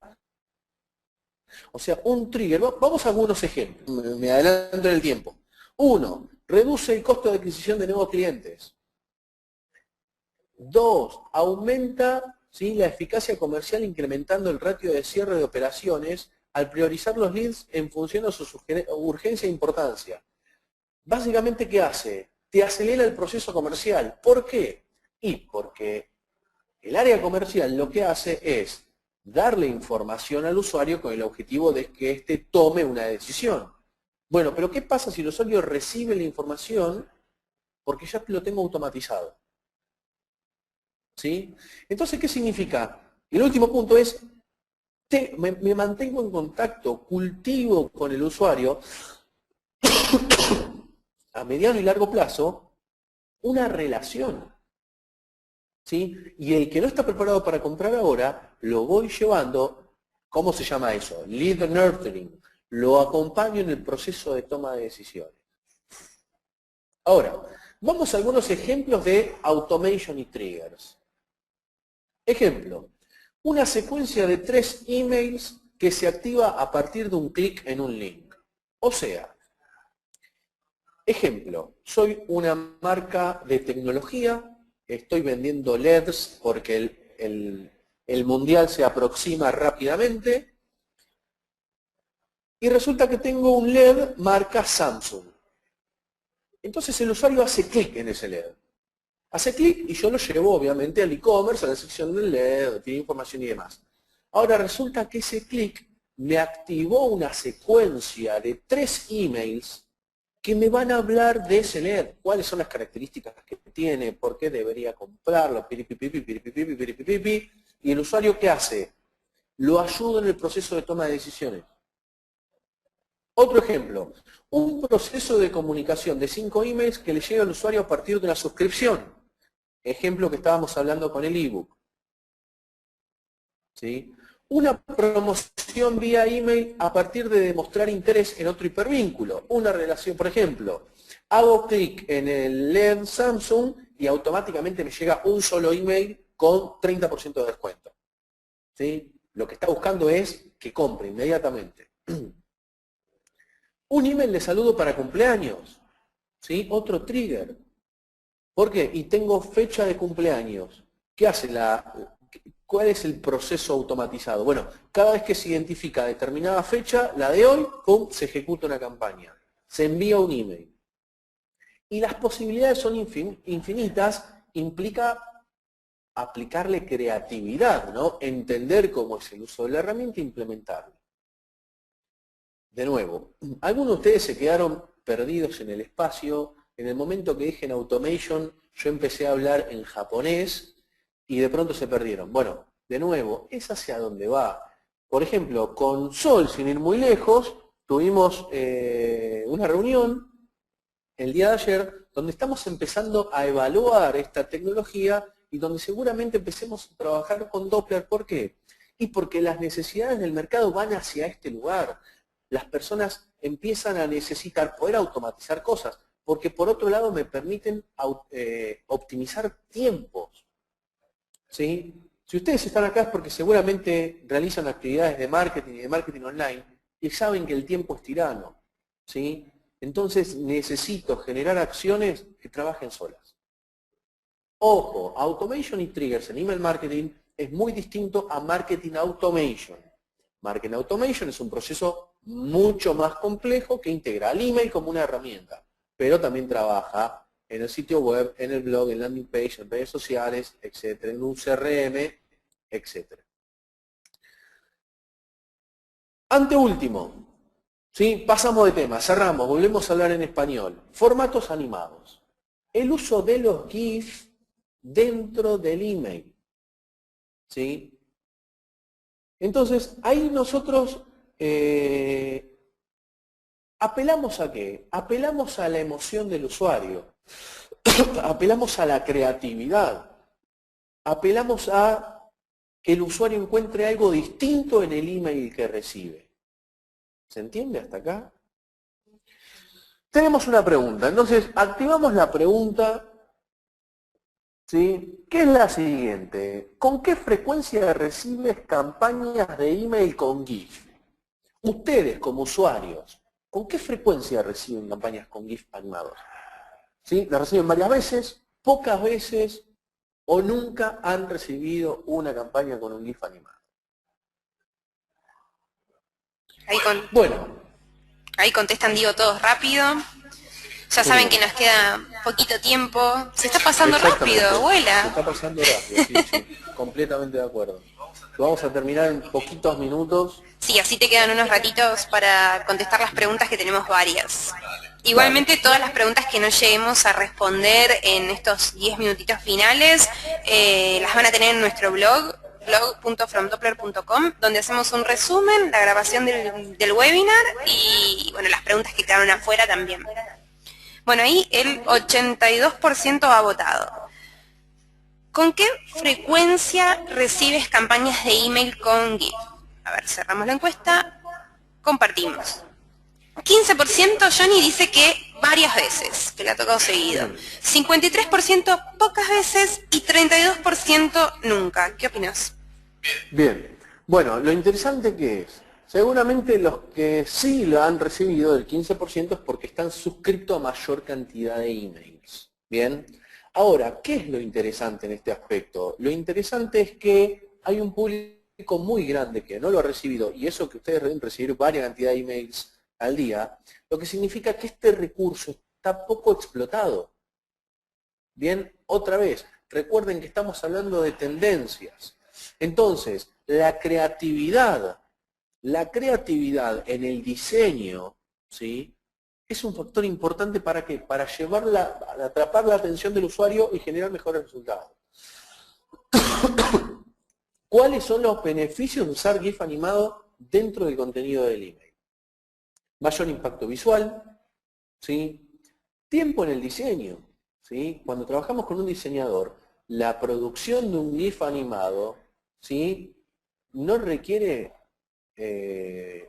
O sea, un trigger, vamos a algunos ejemplos, me adelanto en el tiempo. 1, reduce el costo de adquisición de nuevos clientes. 2, aumenta, ¿sí?, la eficacia comercial incrementando el ratio de cierre de operaciones al priorizar los leads en función de su urgencia e importancia. Básicamente, ¿qué hace? Te acelera el proceso comercial. ¿Por qué? Y porque el área comercial lo que hace es darle información al usuario con el objetivo de que éste tome una decisión. Bueno, pero ¿qué pasa si el usuario recibe la información porque ya lo tengo automatizado? ¿Sí? Entonces, ¿qué significa? El último punto es, me mantengo en contacto, cultivo con el usuario a mediano y largo plazo una relación. ¿Sí? Y el que no está preparado para comprar ahora, lo voy llevando, ¿cómo se llama eso? Lead nurturing. Lo acompaño en el proceso de toma de decisiones. Ahora, vamos a algunos ejemplos de automation y triggers. Ejemplo, una secuencia de 3 emails que se activa a partir de un clic en un link. O sea, ejemplo, soy una marca de tecnología, estoy vendiendo LEDs porque el mundial se aproxima rápidamente y resulta que tengo un LED marca Samsung. Entonces el usuario hace clic en ese LED. Hace clic y yo lo llevo obviamente al e-commerce, a la sección del LED, tiene información y demás. Ahora resulta que ese clic me activó una secuencia de 3 emails que me van a hablar de ese LED, cuáles son las características que tiene, por qué debería comprarlo, y el usuario ¿qué hace? Lo ayuda en el proceso de toma de decisiones. Otro ejemplo, un proceso de comunicación de 5 emails que le llega al usuario a partir de una suscripción. Ejemplo que estábamos hablando con el ebook. ¿Sí? Una promoción vía email a partir de demostrar interés en otro hipervínculo. Una relación, por ejemplo, hago clic en el LED Samsung y automáticamente me llega un solo email con 30% de descuento. ¿Sí? Lo que está buscando es que compre inmediatamente. Un email de saludo para cumpleaños. ¿Sí? Otro trigger. ¿Por qué? Y tengo fecha de cumpleaños. ¿Qué hace ¿Cuál es el proceso automatizado? Bueno, cada vez que se identifica determinada fecha, la de hoy, ¡pum!, se ejecuta una campaña. Se envía un email. Y las posibilidades son infinitas, implica aplicarle creatividad, ¿no? Entender cómo es el uso de la herramienta e implementarlo. De nuevo, algunos de ustedes se quedaron perdidos en el espacio. En el momento que dije en automation, yo empecé a hablar en japonés y de pronto se perdieron. Bueno, de nuevo, es hacia dónde va. Por ejemplo, con Sol, sin ir muy lejos, tuvimos una reunión el día de ayer donde estamos empezando a evaluar esta tecnología y donde seguramente empecemos a trabajar con Doppler. ¿Por qué? Y porque las necesidades del mercado van hacia este lugar. Las personas empiezan a necesitar poder automatizar cosas, porque por otro lado me permiten optimizar tiempos. ¿Sí? Si ustedes están acá es porque seguramente realizan actividades de marketing y de marketing online y saben que el tiempo es tirano. ¿Sí? Entonces necesito generar acciones que trabajen solas. Ojo, automation y triggers en email marketing es muy distinto a marketing automation. Marketing automation es un proceso mucho más complejo que integra al email como una herramienta, pero también trabaja en el sitio web, en el blog, en landing page, en redes sociales, etcétera, en un CRM, etcétera. Anteúltimo, ¿sí? Pasamos de tema, cerramos, volvemos a hablar en español. Formatos animados. El uso de los GIF dentro del email. ¿Sí? Entonces, ahí nosotros apelamos a qué? Apelamos a la emoción del usuario. Apelamos a la creatividad. Apelamos a que el usuario encuentre algo distinto en el email que recibe. ¿Se entiende hasta acá? Tenemos una pregunta. Entonces, activamos la pregunta, ¿sí? Que es la siguiente. ¿Con qué frecuencia recibes campañas de email con GIF? Ustedes, como usuarios, ¿con qué frecuencia reciben campañas con GIF animados? ¿Sí? ¿Las reciben varias veces, pocas veces o nunca han recibido una campaña con un GIF animado? Ahí contestan, digo, todos rápido. Ya saben que nos queda poquito tiempo. Se está pasando rápido, vuela. Se está pasando rápido, sí, completamente de acuerdo. Lo vamos a terminar en poquitos minutos. Sí, así te quedan unos ratitos para contestar las preguntas, que tenemos varias. Igualmente, todas las preguntas que no lleguemos a responder en estos 10 minutitos finales, las van a tener en nuestro blog, blog.fromdoppler.com, donde hacemos un resumen, la grabación del webinar y bueno, las preguntas que quedaron afuera también. Bueno, ahí el 82% ha votado. ¿Con qué frecuencia recibes campañas de email con GIF? A ver, cerramos la encuesta, compartimos. 15% Johnny dice que varias veces, que le ha tocado seguido. 53% pocas veces y 32% nunca. ¿Qué opinas? Bien. Bueno, lo interesante que es, seguramente los que sí lo han recibido, el 15%, es porque están suscritos a mayor cantidad de emails. Bien. Ahora, ¿qué es lo interesante en este aspecto? Lo interesante es que hay un público muy grande que no lo ha recibido, y eso que ustedes deben recibir varias cantidad de emails al día, lo que significa que este recurso está poco explotado. Bien, otra vez, recuerden que estamos hablando de tendencias. Entonces, la creatividad en el diseño, ¿sí?, es un factor importante para ¿qué? Para atrapar la atención del usuario y generar mejores resultados. ¿Cuáles son los beneficios de usar GIF animado dentro del contenido del email? Mayor impacto visual, ¿sí? Tiempo en el diseño, ¿sí? Cuando trabajamos con un diseñador, la producción de un GIF animado, ¿sí?, no requiere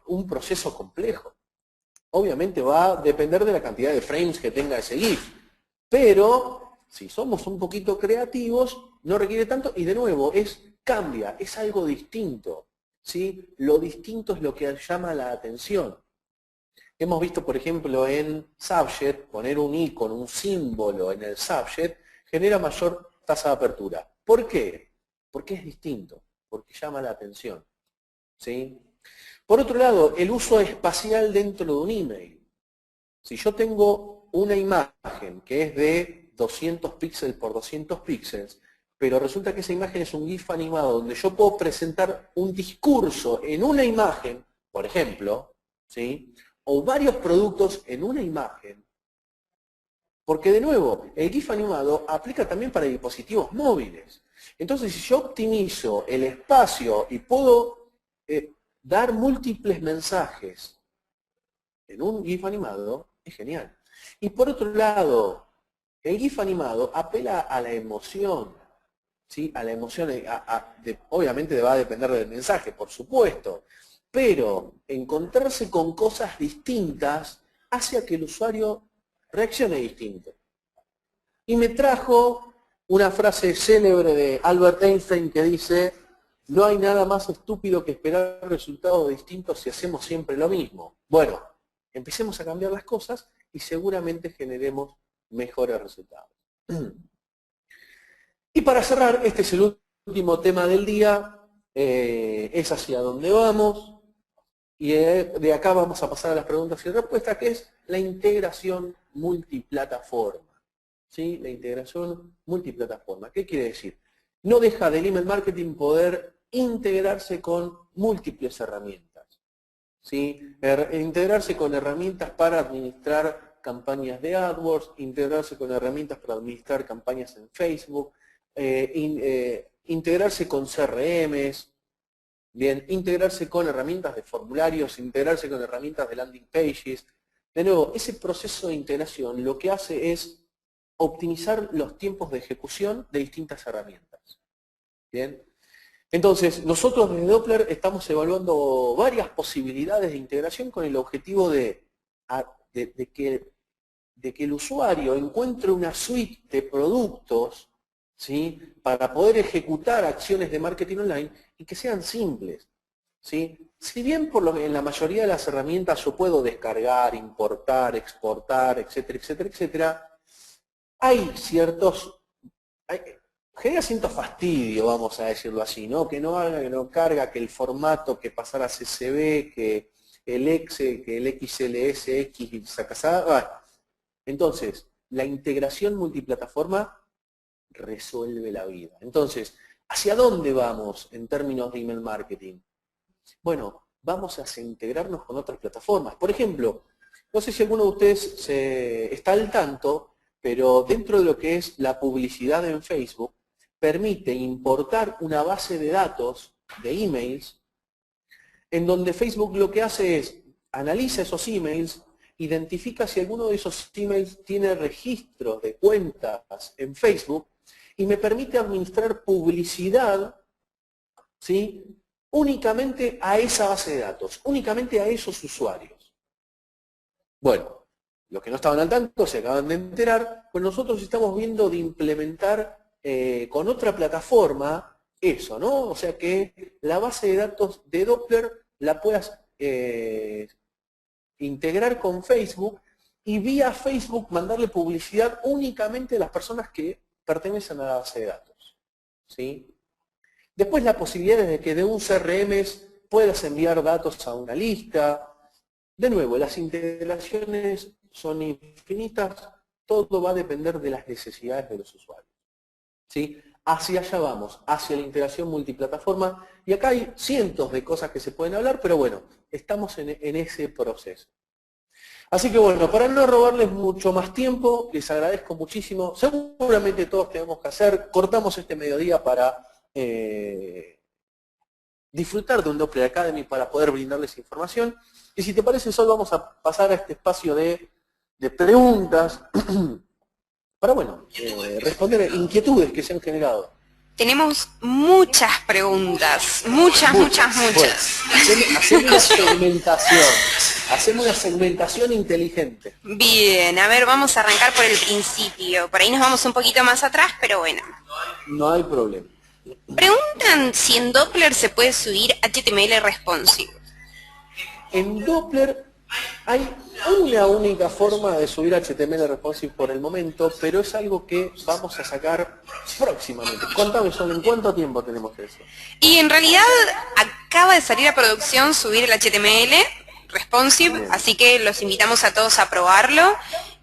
un proceso complejo. Obviamente va a depender de la cantidad de frames que tenga ese GIF, pero si somos un poquito creativos, no requiere tanto y de nuevo cambia, es algo distinto, ¿sí? Lo distinto es lo que llama la atención. Hemos visto, por ejemplo, en Subjet, poner un icono, un símbolo en el Subjet, genera mayor tasa de apertura. ¿Por qué? Porque es distinto, porque llama la atención, ¿sí? Por otro lado, el uso espacial dentro de un email. Si yo tengo una imagen que es de 200 píxeles por 200 píxeles, pero resulta que esa imagen es un GIF animado donde yo puedo presentar un discurso en una imagen, por ejemplo, ¿sí?, o varios productos en una imagen, Porque de nuevo, el GIF animado aplica también para dispositivos móviles. Entonces, si yo optimizo el espacio y puedo dar múltiples mensajes en un GIF animado, es genial. Y por otro lado, el GIF animado apela a la emoción, ¿sí? A la emoción, obviamente va a depender del mensaje, por supuesto, pero encontrarse con cosas distintas hace a que el usuario reaccione distinto. Y me trajo una frase célebre de Albert Einstein que dice: no hay nada más estúpido que esperar resultados distintos si hacemos siempre lo mismo. Bueno, empecemos a cambiar las cosas y seguramente generemos mejores resultados. Y para cerrar, este es el último tema del día, es hacia dónde vamos, y de acá vamos a pasar a las preguntas y respuestas, que es la integración multiplataforma. ¿Sí? La integración multiplataforma. ¿Qué quiere decir? No deja del email marketing poder integrarse con múltiples herramientas. ¿Sí? Integrarse con herramientas para administrar campañas de AdWords, integrarse con herramientas para administrar campañas en Facebook, integrarse con CRMs, bien, integrarse con herramientas de formularios, integrarse con herramientas de landing pages. De nuevo, ese proceso de integración lo que hace es optimizar los tiempos de ejecución de distintas herramientas. Bien. Entonces, nosotros desde Doppler estamos evaluando varias posibilidades de integración con el objetivo de que el usuario encuentre una suite de productos, ¿sí? Para poder ejecutar acciones de marketing online y que sean simples, ¿sí? Si bien en la mayoría de las herramientas yo puedo descargar, importar, exportar, etcétera, etcétera, etcétera, genera cierto fastidio, vamos a decirlo así, ¿no? Que no haga, que no carga, que el formato, que pasar a CSV, que el Excel, que el XLSX y sacasada. Entonces, la integración multiplataforma resuelve la vida. Entonces, ¿hacia dónde vamos en términos de email marketing? Bueno, vamos a integrarnos con otras plataformas. Por ejemplo, no sé si alguno de ustedes está al tanto, pero dentro de lo que es la publicidad en Facebook, permite importar una base de datos de emails, en donde Facebook lo que hace es analiza esos emails, identifica si alguno de esos emails tiene registros de cuentas en Facebook y me permite administrar publicidad, ¿sí? Únicamente a esa base de datos, únicamente a esos usuarios. Bueno, los que no estaban al tanto se acaban de enterar, pues nosotros estamos viendo de implementar con otra plataforma eso, ¿no? O sea que la base de datos de Doppler la puedas integrar con Facebook y vía Facebook mandarle publicidad únicamente a las personas que pertenecen a la base de datos, ¿sí? Después la posibilidad de que de un CRM puedas enviar datos a una lista. De nuevo, las integraciones son infinitas, todo va a depender de las necesidades de los usuarios, ¿sí? Hacia allá vamos, hacia la integración multiplataforma, y acá hay cientos de cosas que se pueden hablar, pero bueno, estamos en ese proceso. Así que bueno, para no robarles mucho más tiempo, les agradezco muchísimo. Seguramente todos tenemos que hacer, cortamos este mediodía para disfrutar de un Doppler Academy, para poder brindarles información. Y si te parece, Sol, vamos a pasar a este espacio de preguntas para, bueno, responder inquietudes que se han generado. Tenemos muchas preguntas, muchas. Bueno, hacemos una segmentación inteligente. Bien, a ver, vamos a arrancar por el principio. Por ahí nos vamos un poquito más atrás, pero bueno. No hay problema. Preguntan si en Doppler se puede subir HTML responsive. En Doppler hay una única forma de subir HTML responsive por el momento, pero es algo que vamos a sacar próximamente. Contame, Sol, ¿en cuánto tiempo tenemos eso? Y en realidad acaba de salir a producción subir el HTML responsive, bien, así que los invitamos a todos a probarlo.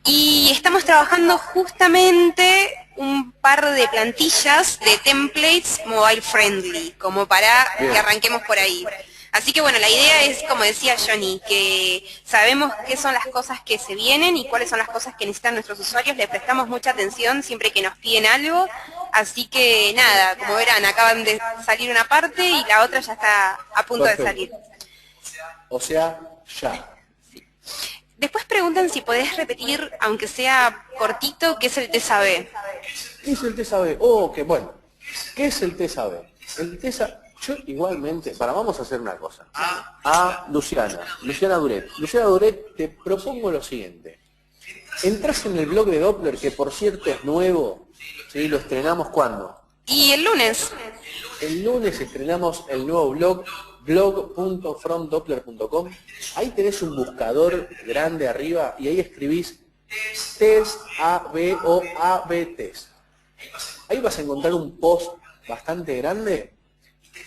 Y estamos trabajando justamente un par de plantillas de templates mobile friendly, como para que arranquemos por ahí. Así que bueno, la idea es, como decía Johnny, que sabemos qué son las cosas que se vienen y cuáles son las cosas que necesitan nuestros usuarios, le prestamos mucha atención siempre que nos piden algo, así que nada, como verán, acaban de salir una parte y la otra ya está a punto de salir. O sea, ya. Después preguntan si podés repetir, aunque sea cortito, qué es el TSAB. ¿Qué es el TSAB? Oh, qué bueno. ¿Qué es el TSAB? El TSAB, yo igualmente, vamos a hacer una cosa. A Luciana Duret. Luciana Duret, te propongo lo siguiente. Entras en el blog de Doppler, que por cierto es nuevo, ¿sí? Lo estrenamos ¿cuándo? Y el lunes. El lunes estrenamos el nuevo blog, blog.fromdoppler.com. Ahí tenés un buscador grande arriba y ahí escribís test A-B-O-A-B test. Ahí vas a encontrar un post bastante grande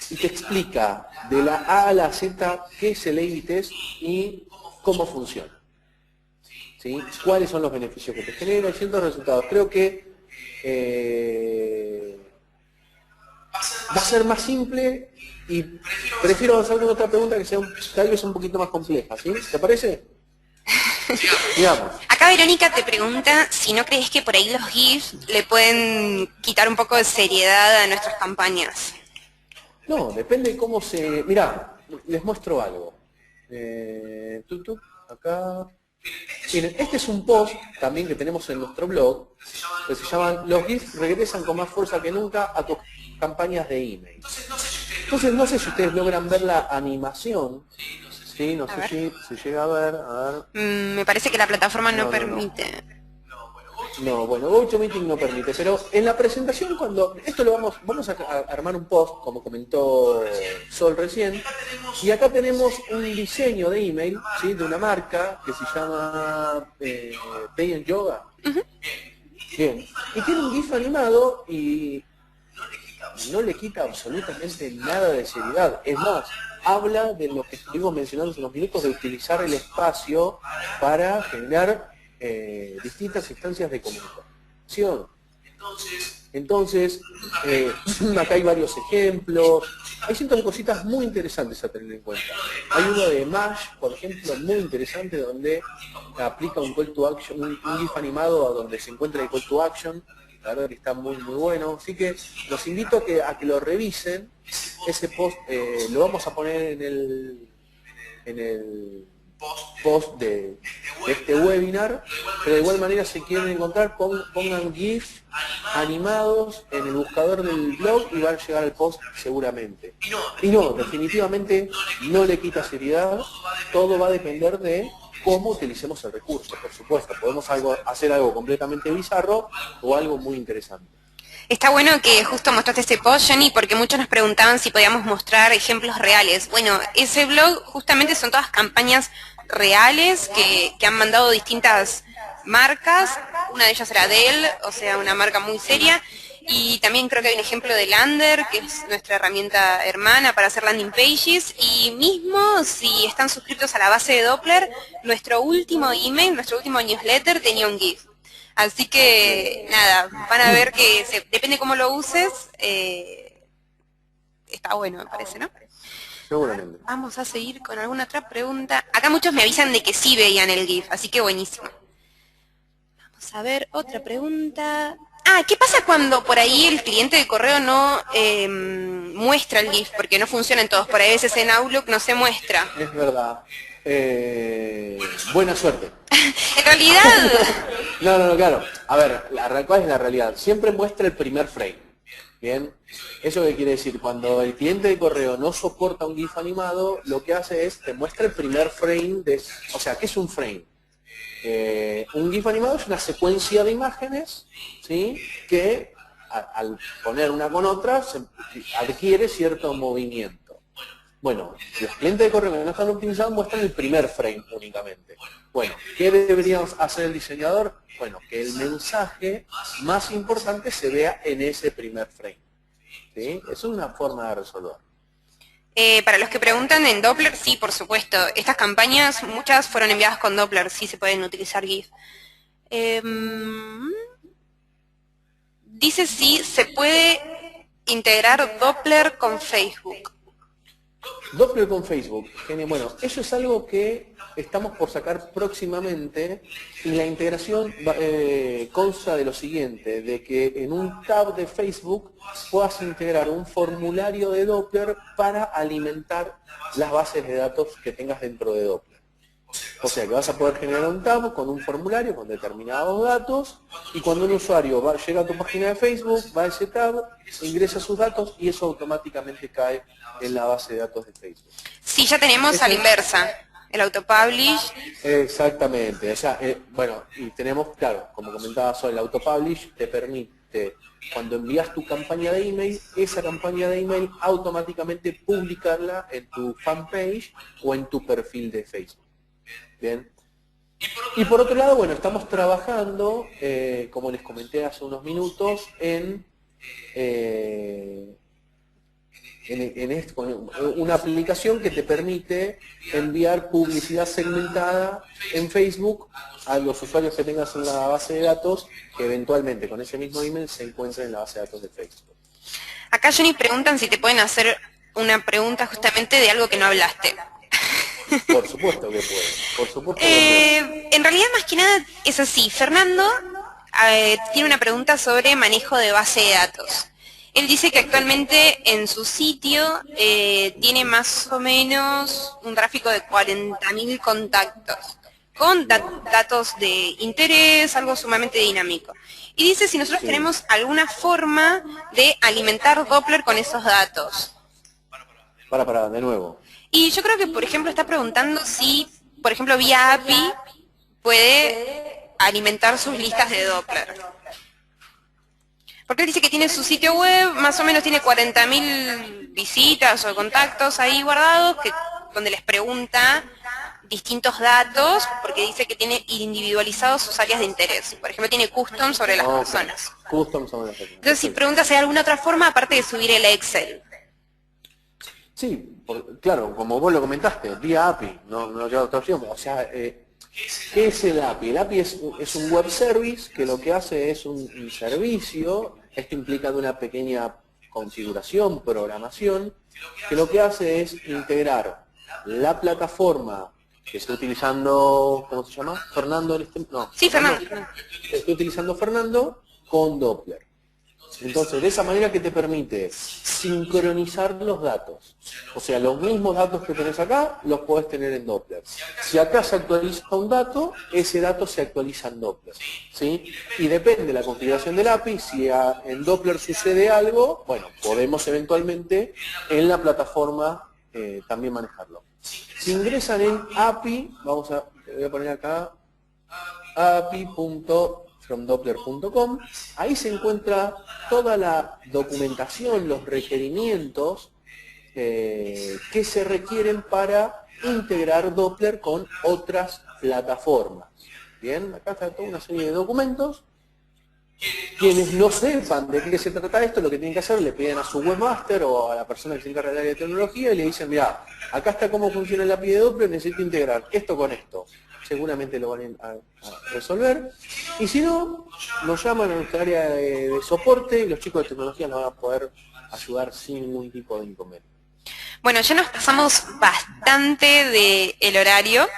y te explica de la A a la Z qué es el A/B test y cómo funciona. ¿Sí? ¿Cuáles son los beneficios que te genera y ciertos resultados? Creo que va a ser más simple y prefiero avanzar con otra pregunta que sea tal vez un poquito más compleja, ¿sí? ¿Te parece? Digamos. Acá Verónica te pregunta si no crees que por ahí los GIFs le pueden quitar un poco de seriedad a nuestras campañas. No, depende de cómo se... Mirá, les muestro algo. Acá... Miren, este es un post también que tenemos en nuestro blog, que se llama "Los GIFs regresan con más fuerza que nunca a tus campañas de email". Entonces no sé si ustedes logran ver la animación, ¿sí? No sé si se llega a ver, Me parece que la plataforma no permite. No, bueno, GoToMeeting no permite, pero en la presentación cuando... Esto lo vamos a armar un post, como comentó Sol recién, y acá tenemos un diseño de email, ¿sí? De una marca que se llama Pay Yoga. Bien, y tiene un GIF animado y no le quita absolutamente nada de seriedad. Es más, habla de lo que estuvimos mencionando hace unos minutos, de utilizar el espacio para generar distintas instancias de comunicación. Entonces, acá hay varios ejemplos, hay cientos de cositas muy interesantes a tener en cuenta. Hay uno de Mash, por ejemplo, muy interesante, donde aplica un call to action, un GIF animado a donde se encuentra el call to action. La verdad que está muy bueno, así que los invito a que lo revisen. Ese post lo vamos a poner en el post de este webinar, pero de igual manera si quieren encontrar, pongan GIF animados en el buscador del blog y van a llegar al post seguramente. Y no, definitivamente no le quita seriedad, todo va a depender de cómo utilicemos el recurso, por supuesto. Podemos hacer algo completamente bizarro o algo muy interesante. Está bueno que justo mostraste ese post, Jenny, porque muchos nos preguntaban si podíamos mostrar ejemplos reales. Bueno, ese blog justamente son todas campañas reales que han mandado distintas marcas. Una de ellas era Dell, o sea, una marca muy seria. Y también creo que hay un ejemplo de Lander, que es nuestra herramienta hermana para hacer landing pages. Y mismo si están suscritos a la base de Doppler, nuestro último email, nuestro último newsletter tenía un GIF. Así que, nada, van a ver que depende cómo lo uses, está bueno, me parece, ¿no? Seguramente. Vamos a seguir con alguna otra pregunta. Acá muchos me avisan de que sí veían el GIF, así que buenísimo. Vamos a ver, otra pregunta. ¿Qué pasa cuando por ahí el cliente de correo no muestra el GIF? Porque no funciona en todos, por ahí a veces en Outlook no se muestra. Es verdad. Buena suerte. En realidad... No, claro. A ver, ¿cuál es la realidad? Siempre muestra el primer frame. Bien. ¿Eso qué quiere decir? Cuando el cliente de correo no soporta un GIF animado, lo que hace es, te muestra el primer frame de... O sea, ¿qué es un frame? Un GIF animado es una secuencia de imágenes, ¿sí? Que al poner una con otra adquiere cierto movimiento. Bueno, los clientes de correo que no están optimizados muestran el primer frame únicamente. Bueno, ¿qué deberíamos hacer el diseñador? Bueno, que el mensaje más importante se vea en ese primer frame. ¿Sí? Es una forma de resolver. Para los que preguntan, en Doppler, sí, por supuesto. Estas campañas, muchas fueron enviadas con Doppler, sí se pueden utilizar GIF. Dice si se puede integrar Doppler con Facebook. Doppler con Facebook. Genial. Bueno, eso es algo que estamos por sacar próximamente y la integración consta de lo siguiente, de que en un tab de Facebook puedas integrar un formulario de Doppler para alimentar las bases de datos que tengas dentro de Doppler. O sea que vas a poder generar un tab con un formulario con determinados datos y cuando un usuario llega a tu página de Facebook, va a ese tab, ingresa sus datos y eso automáticamente cae en la base de datos de Facebook. Sí, ya tenemos a la inversa, el autopublish. Exactamente, o sea, bueno, y tenemos, claro, como comentaba Sol, el autopublish te permite, cuando envías tu campaña de email, esa campaña de email automáticamente publicarla en tu fanpage o en tu perfil de Facebook. Bien. Y por otro lado, bueno, estamos trabajando, como les comenté hace unos minutos, en una aplicación que te permite enviar publicidad segmentada en Facebook a los usuarios que tengas en la base de datos, que eventualmente con ese mismo email se encuentren en la base de datos de Facebook. Acá, Johnny, preguntan si te pueden hacer una pregunta justamente de algo que no hablaste. Por supuesto que puede, por supuesto que puede. En realidad, más que nada, es así. Fernando tiene una pregunta sobre manejo de base de datos. Él dice que actualmente en su sitio tiene más o menos un tráfico de 40.000 contactos, con datos de interés, algo sumamente dinámico. Y dice si nosotros tenemos alguna forma de alimentar Doppler con esos datos. Para, de nuevo. Y yo creo que, por ejemplo, está preguntando si, por ejemplo, vía API puede alimentar sus listas de Doppler. Porque él dice que tiene su sitio web, más o menos tiene 40.000 visitas o contactos ahí guardados, donde les pregunta distintos datos, porque dice que tiene individualizados sus áreas de interés. Por ejemplo, tiene custom sobre las personas. Custom sobre las personas. Entonces, si pregunta si hay alguna otra forma, aparte de subir el Excel. Sí, claro, como vos lo comentaste, vía API, no lleva otra opción. O sea, ¿qué es el API? El API es un web service que lo que hace es un servicio, esto implica de una pequeña configuración, programación, que lo que hace es integrar la plataforma que está utilizando, ¿cómo se llama? Fernando, no. Sí, Fernando. Estoy utilizando Fernando con Doppler. Entonces, de esa manera que te permite sincronizar los datos. O sea, los mismos datos que tenés acá, los podés tener en Doppler. Si acá se actualiza un dato, ese dato se actualiza en Doppler. ¿Sí? Y depende de la configuración del API, si en Doppler sucede algo, bueno, podemos eventualmente en la plataforma también manejarlo. Si ingresan en API, voy a poner acá, api.fromdoppler.com, ahí se encuentra toda la documentación, los requerimientos que se requieren para integrar Doppler con otras plataformas. Bien, acá está toda una serie de documentos. Quienes no sepan de qué se trata esto, lo que tienen que hacer, le piden a su webmaster o a la persona que se encarga del área de tecnología y le dicen, mira, acá está cómo funciona el API de Doppler, necesito integrar esto con esto. Seguramente lo van a resolver. Y si no, nos llaman a nuestra área de soporte y los chicos de tecnología nos van a poder ayudar sin ningún tipo de inconveniente. Bueno, ya nos pasamos bastante del horario,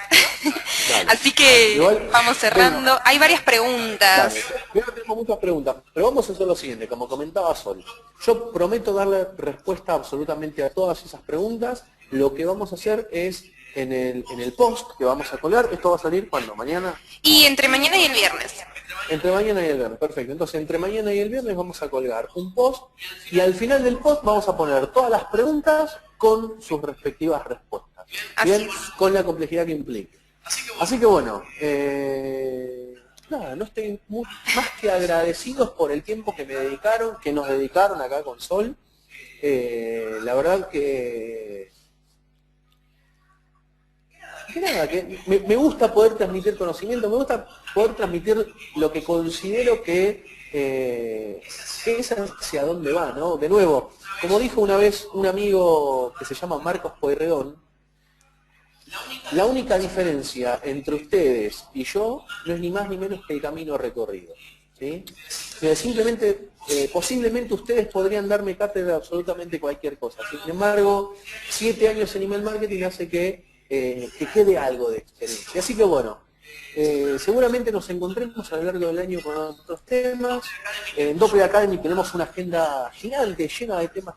así que igual, vamos cerrando. Bueno, hay varias preguntas. Yo no tengo muchas preguntas, pero vamos a hacer lo siguiente, como comentaba Sol. Yo prometo darle respuesta absolutamente a todas esas preguntas. Lo que vamos a hacer es, en el post que vamos a colgar, esto va a salir, ¿cuándo? ¿Mañana? Y entre mañana y el viernes. Entre mañana y el viernes, perfecto. Entonces, entre mañana y el viernes vamos a colgar un post y al final del post vamos a poner todas las preguntas con sus respectivas respuestas. Bien, con la complejidad que implique. Así que bueno, nada, no estoy más que agradecidos por el tiempo que nos dedicaron acá con Sol. La verdad que nada, que me gusta poder transmitir conocimiento, me gusta poder transmitir lo que considero que es hacia dónde va, ¿no? De nuevo, como dijo una vez un amigo que se llama Marcos Pueyrredón, la única diferencia entre ustedes y yo no es ni más ni menos que el camino recorrido. ¿sí? Simplemente, posiblemente ustedes podrían darme cátedra de absolutamente cualquier cosa. Sin embargo, 7 años en email marketing hace que quede algo de experiencia. Así que bueno, seguramente nos encontremos a lo largo del año con otros temas. En Doppler Academy tenemos una agenda gigante, llena de temas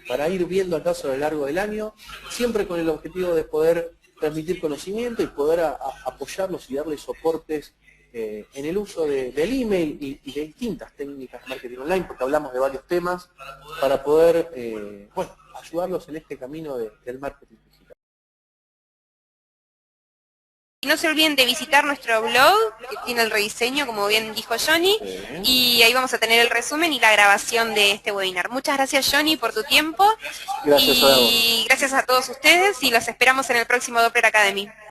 para ir viendo acaso a lo largo del año, siempre con el objetivo de poder transmitir conocimiento y poder apoyarlos y darles soportes en el uso del email y de distintas técnicas de marketing online, porque hablamos de varios temas, para poder bueno, ayudarlos en este camino del marketing digital. No se olviden de visitar nuestro blog, que tiene el rediseño, como bien dijo Johnny, y ahí vamos a tener el resumen y la grabación de este webinar. Muchas gracias, Johnny, por tu tiempo. Gracias a vos. Y gracias a todos ustedes, y los esperamos en el próximo Doppler Academy.